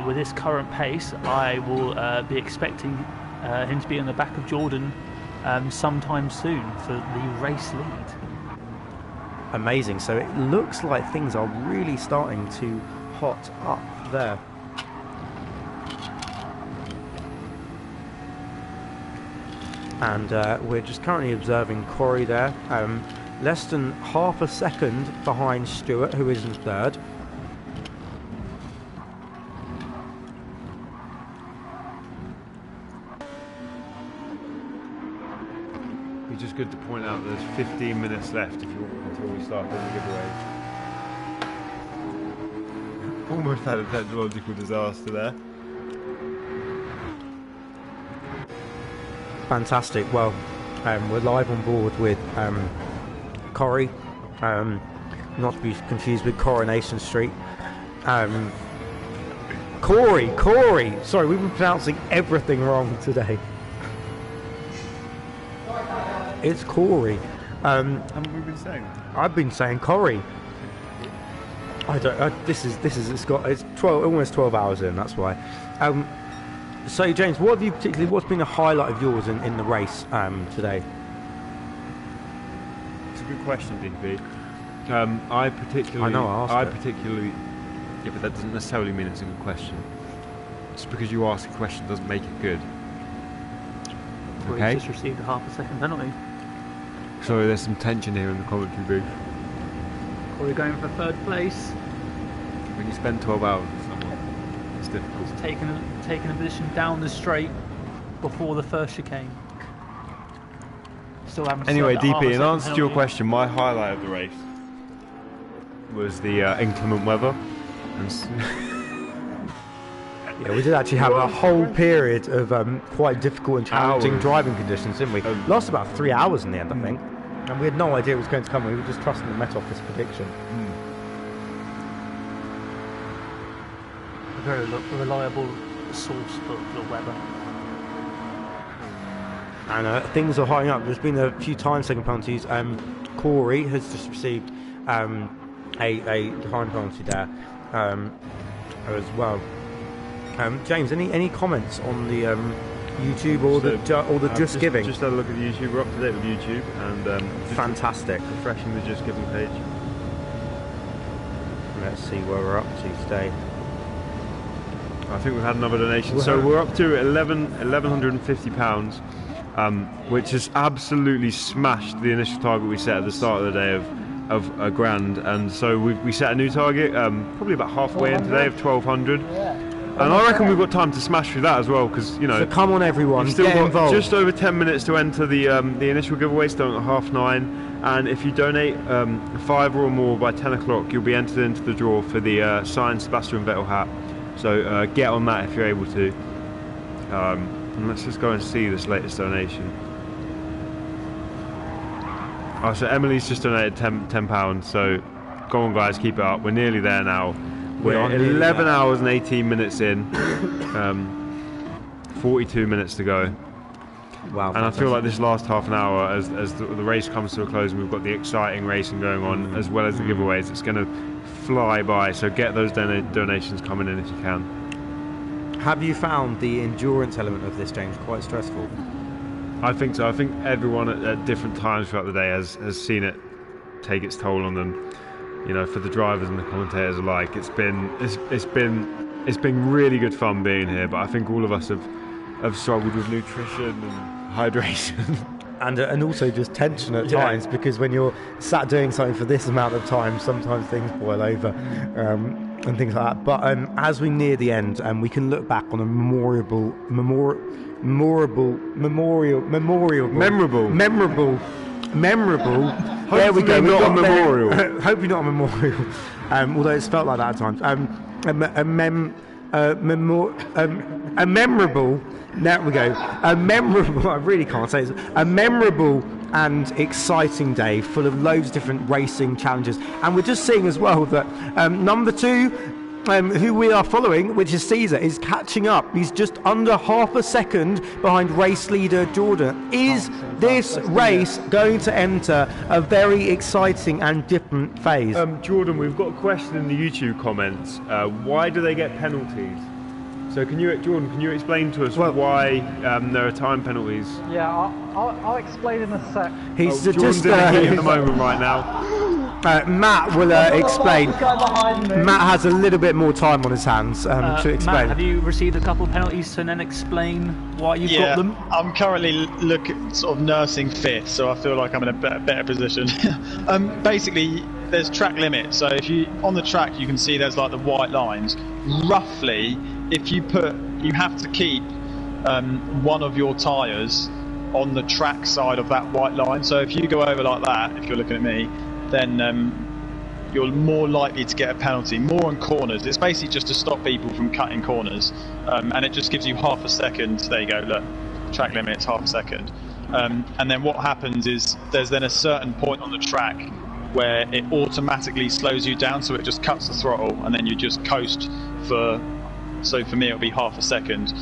With his current pace, I will be expecting him to be on the back of Jordan sometime soon for the race lead. Amazing. So it looks like things are really starting to hot up there. And we're just currently observing Corey there, less than half a second behind Stuart, who is in third. It's just good to point out there's 15 minutes left if you want until we start doing the giveaways. Almost had a technological disaster there. Fantastic. Well, we're live on board with Corey, not to be confused with Coronation Street. Corey. Sorry, we've been pronouncing everything wrong today. It's Corey. Haven't we been saying? I've been saying Corey. I don't. It's 12, almost 12 hours in. That's why. So James, what's been a highlight of yours in the race today? It's a good question, DP. I particularly. Yeah, but that doesn't necessarily mean it's a good question. Just because you ask a question doesn't make it good. Okay. Just received a half a second penalty. Sorry, there's some tension here in the commentary booth. Corey going for third place. When you spend 12 hours with someone, it's difficult. He's taking a position down the straight before the first chicane. Still haven't. Anyway, DP, in answer to your penalty. question, my highlight of the race was the inclement weather. Yeah, we did actually have a whole period of quite difficult and challenging driving conditions, didn't we? Lost about 3 hours in the end, I think. And we had no idea it was going to come. We were just trusting the Met Office prediction. A very reliable source for the weather. And things are hotting up. There's been a few time second penalties. Corey has just received a time penalty there as well. James, any comments on the YouTube or the Just Giving? Just had a look at YouTube. We're up to date with YouTube, and fantastic. Refreshing the Just Giving page. Let's see where we're up to today. I think we've had another donation. So we're up to £1,150, which has absolutely smashed the initial target we set at the start of the day of £1,000. And so we set a new target, probably about halfway in today, of 1,200. And I reckon we've got time to smash through that as well, because So come on, everyone, you've still get got involved. Just over 10 minutes to enter the initial giveaway, starting at 9:30. And if you donate £5 or more by 10 o'clock, you'll be entered into the draw for the signed Sebastian Vettel hat. So get on that if you're able to. And let's just go and see this latest donation. Oh, so Emily's just donated £10. So go on, guys, keep it up. We're nearly there now. We're 11 hours and 18 minutes in. 42 minutes to go. Wow! And I feel like this last half an hour, as the race comes to a close, and we've got the exciting racing going on, as well as the giveaways, it's going to fly by. So get those donations coming in if you can. Have you found the endurance element of this, James, quite stressful? I think so. I think everyone at different times throughout the day has seen it take its toll on them. You know, for the drivers and the commentators alike, it's been really good fun being here. But I think all of us have struggled with nutrition and hydration. And also just tension at times, because when you're sat doing something for this amount of time, sometimes things boil over and things like that. But as we near the end, we can look back on a memorable. There we go. Not a memorial. Hopefully not a memorial. Although it's felt like that at times. A memorable. There we go. A memorable. I really can't say this. A memorable and exciting day, full of loads of different racing challenges. And we're just seeing as well that number 2 who we are following, which is Caesar, is catching up. He's just under half a second behind race leader Jordan. Is this race going to enter a very exciting and different phase? Jordan, we've got a question in the YouTube comments. Why do they get penalties? So Jordan, can you explain to us why there are time penalties? Yeah, I'll explain in a sec. He's Jordan's in the heat at the moment right now. Matt will explain. Matt has a little bit more time on his hands to explain. Matt, have you received a couple of penalties to then explain why you've got them? I'm currently sort of nursing fifth, so I feel like I'm in a better position. Basically, there's track limits. So if you on the track, you can see there's like the white lines. Roughly, if you have to keep one of your tyres on the track side of that white line. So if you go over like that, if you're looking at me, then you're more likely to get a penalty. More on corners. It's basically just to stop people from cutting corners, and it just gives you half a second. There you go. Look, track limit's half a second. And then what happens is there's then a certain point on the track where it automatically slows you down, so it just cuts the throttle, and then you just coast for. So for me, it'll be half a second.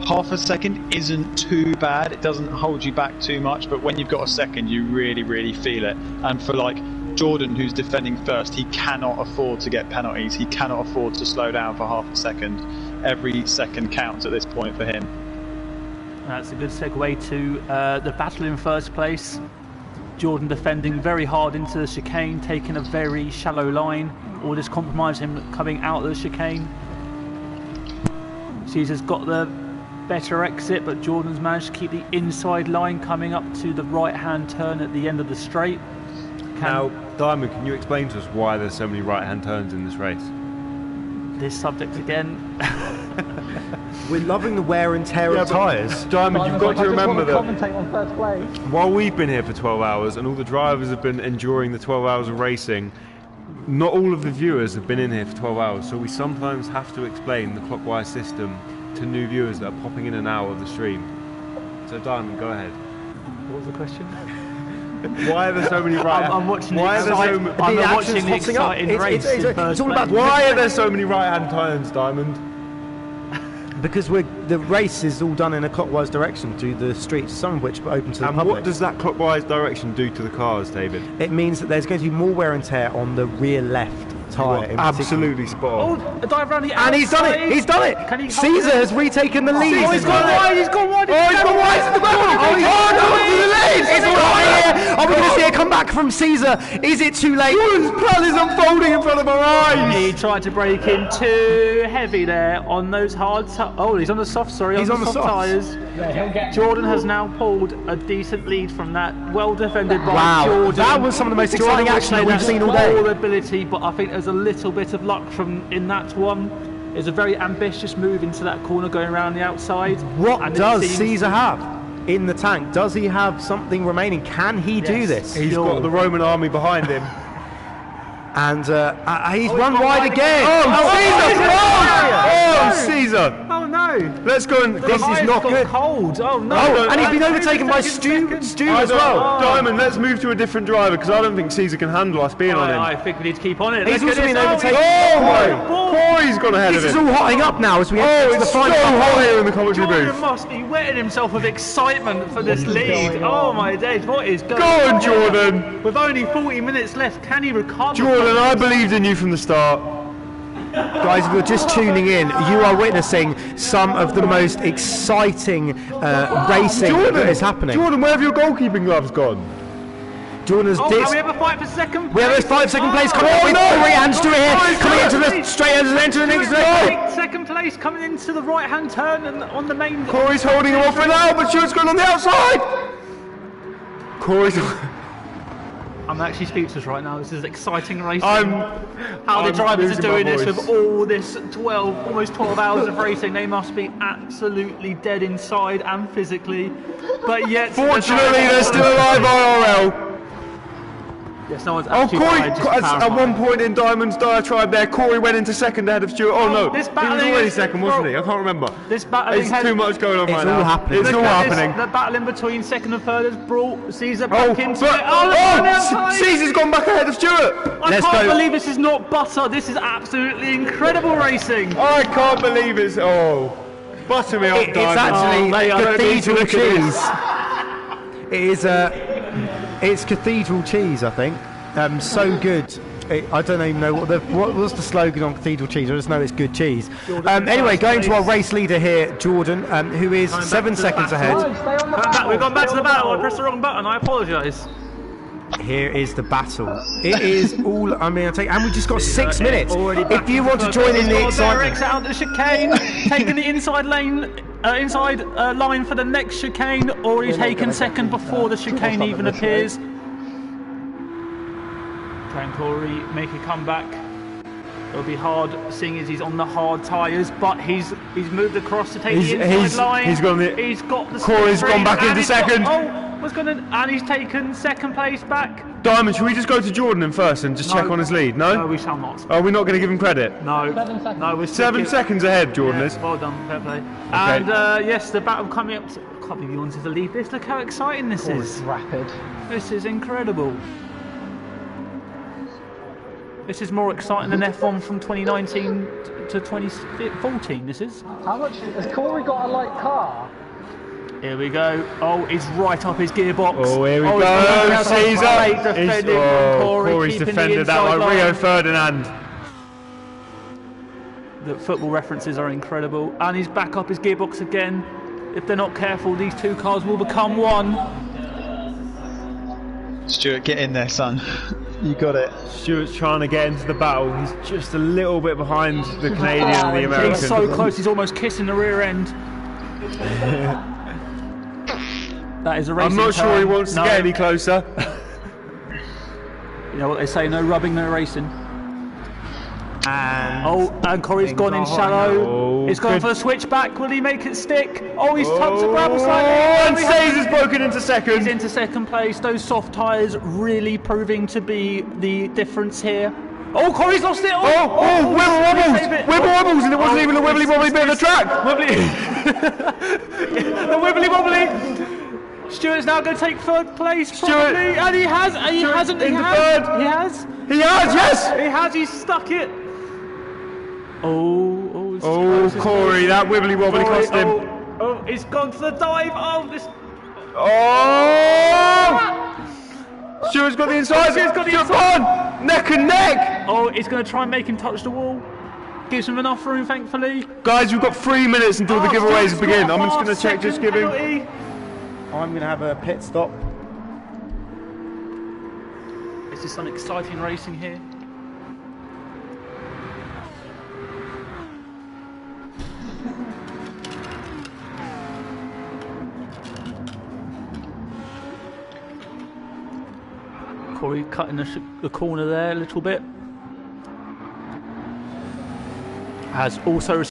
Half a second isn't too bad. It doesn't hold you back too much, but when you've got a second, you really, really feel it. And for like Jordan, who's defending first, he cannot afford to get penalties. He cannot afford to slow down for half a second. Every second counts at this point for him. That's a good segue to the battle in first place. Jordan defending very hard into the chicane, taking a very shallow line, or just compromise him coming out of the chicane. Caesar's got the better exit, but Jordan's managed to keep the inside line coming up to the right-hand turn at the end of the straight. Now, Diamond, can you explain to us why there's so many right-hand turns in this race? This subject again. We're loving the wear and tear of tyres. Diamond, you've got to remember that commentate on first place. while we've been here for 12 hours and all the drivers have been enduring the 12 hours of racing, not all of the viewers have been in here for 12 hours, so we sometimes have to explain the clockwise system to new viewers that are popping in and out of the stream. So Diamond, go ahead. What was the question? Why are there so many right? I'm watching why are there so many? I'm watching the exciting race. It's all about Why are there so many right-hand turns, Diamond? Because the race is all done in a clockwise direction to the streets, some of which are open to the And public. what does that clockwise direction do to the cars, David? It means that there's going to be more wear and tear on the rear left tyre. in Absolutely spot on. Oh, a dive around the And he's done it! He's done it! Can he hold Caesar it? has retaken the lead. Oh, he's gone wide! He's gone wide! Oh, he's gone wide to the back! Oh, he's gone to the lead! It's all right here! Are we going to see a comeback from Caesar? Is it too late? Jordan's plan is unfolding in front of our eyes! He tried to break in too heavy there on those hard oh, he's on the soft, sorry, He's on on the the soft softs. tyres. Jordan has now pulled a decent lead from that. Well defended by Wow, Jordan. that was some of the most exciting Jordan action that we've has seen all all day. ability, but I think there's a little bit of luck in that one. It's a very ambitious move into that corner going around the outside. What And it does seems- Caesar have in the tank? Does he have something remaining? Can he do Yes. this? He's got the Roman army behind him. And he's run wide again. Oh, Caesar! Oh no! Let's go and... This is Tyres not got good. cold. Oh no! Oh, and he's been And overtaken by 30 Stu seconds. as well. Diamond, let's move to a different driver because I don't think Caesar can handle us being on him. I think we need to keep on it. He's Look at also been this. overtaken. Oh my! Oh, Corey's gone ahead This of is him. all hotting up now as we Oh, enter the it's so final. hot here in the commentary Jordan booth. must be wetting himself with excitement for this lead. Oh my days, what is going Go on, Jordan. With only 40 minutes left, can he recover? Jordan, I believed in you from the start. Guys, if you're just tuning in, you are witnessing some of the most exciting racing that is happening. Jordan, where have your goalkeeping gloves gone? Jordan's Oh, ditched. and we have a fight for second place. We have a 5-second place coming up with Corey and Stuart here, coming into the straight into the next lane. Second place coming into the right hand turn and on the main. Corey's holding him off for now, but Stuart's gone on the outside. Corey's... I'm actually speechless right now. This is exciting racing. I'm How the drivers are losing my doing this voice. with all this almost 12 hours of racing. They must be absolutely dead inside and physically. But yet, Fortunately, they're still alive IRL. Yes, no one's Oh, actually Corey! died, just to At clarify. one point in Diamond's diatribe there, Corey went into second ahead of Stuart. Oh no, this he was battling already is- second, wasn't he? I can't remember. This battling It's has... too much going on It's right all now. happening. It's all Look at happening. The battle in between second and third has brought Caesar Oh, back into but, it. Oh, look at the oh, outside. Caesar's gone back ahead of Stuart. I Let's can't go. believe this is not butter. This is absolutely incredible racing. I can't believe it's. Oh, butter me up, It's Diamond. actually mate, I don't need to cathedral look at cheese. It is it's cathedral cheese, I think. So good. I don't even know what was the slogan on cathedral cheese. I just know it's good cheese. Anyway, going to our race leader here, Jordan, who is 7 seconds ahead. No, stay on the battle. We've gone back to the Stay on battle. I pressed the wrong button. I apologise. Here is the battle. It is all I'm going to take, and we just got 6 minutes. Already back If you want to join in the Direct excitement, out the chicane, taking the inside lane, line for the next chicane, already taken second before the chicane even appears. Can Corey make a comeback? It'll be hard, seeing as he's on the hard tyres, but he's moved across to take the inside line. He's got the. He's got the. Corey's slip gone back and into he's got- second. and he's taken second place back. Diamond, should we just go to Jordan in first and just check on his lead? No, No. we shall not. Are we not going to give him credit? No, 7 seconds. no, we're 7 seconds ahead, Jordan is. Well done, fair play. And yes, the battle coming up. I can't believe you wanted to leave this. Look how exciting this It's is. rapid. This is incredible. This is more exciting than F1 from 2019 to 2014. This is. How much has Corey got a light car? Here we go. Oh, he's right up his gearbox. Oh, here we he's go, gone down Caesar. the straight, defending from Corey's keeping the defended that inside like Rio line. Ferdinand. The football references are incredible, and he's back up his gearbox again. If they're not careful, these two cars will become one. Stuart, get in there, son. You got it. Stuart's trying to get into the battle. He's just a little bit behind the Canadian and the American. He's so close, he's almost kissing the rear end. That is a racing I'm not sure he turn. wants to No. get any closer. You know what they say, no rubbing, no racing. and And Corey's things gone in are hot shallow. now. He's gone Good. for the switchback. Will he make it stick? Oh, he's tucked the gravel Oh, slightly. and We have- Caesar's broken into He's second. into second place. Those soft tyres really proving to be the difference here. Oh, Corey's lost it. Oh, wibble wobbles! save it. Wibble wobbles, and it wasn't even a wibbly wobbly bit of the track. The wibbly wobbly. Stuart's now going to take third place, probably, and he has. And he Stuart hasn't. He into has. third. He has. He has, yes! He has. He's stuck it. Oh, this is Oh, close, it's Corey, close. that wibbly wobbly Corey, cost him. Oh, he's gone for the dive. Oh, this. Oh! Stuart's got the inside. Stuart's got the Stuart inside. on! Neck and neck! Oh, he's going to try and make him touch the wall. Gives him enough room, thankfully. Guys, we've got 3 minutes until the giveaways Stuart's begin. got I'm just half going to check, just second giving. penalty. I'm going to have a pit stop. This is some exciting racing here. Corey cutting the corner there a little bit. Has also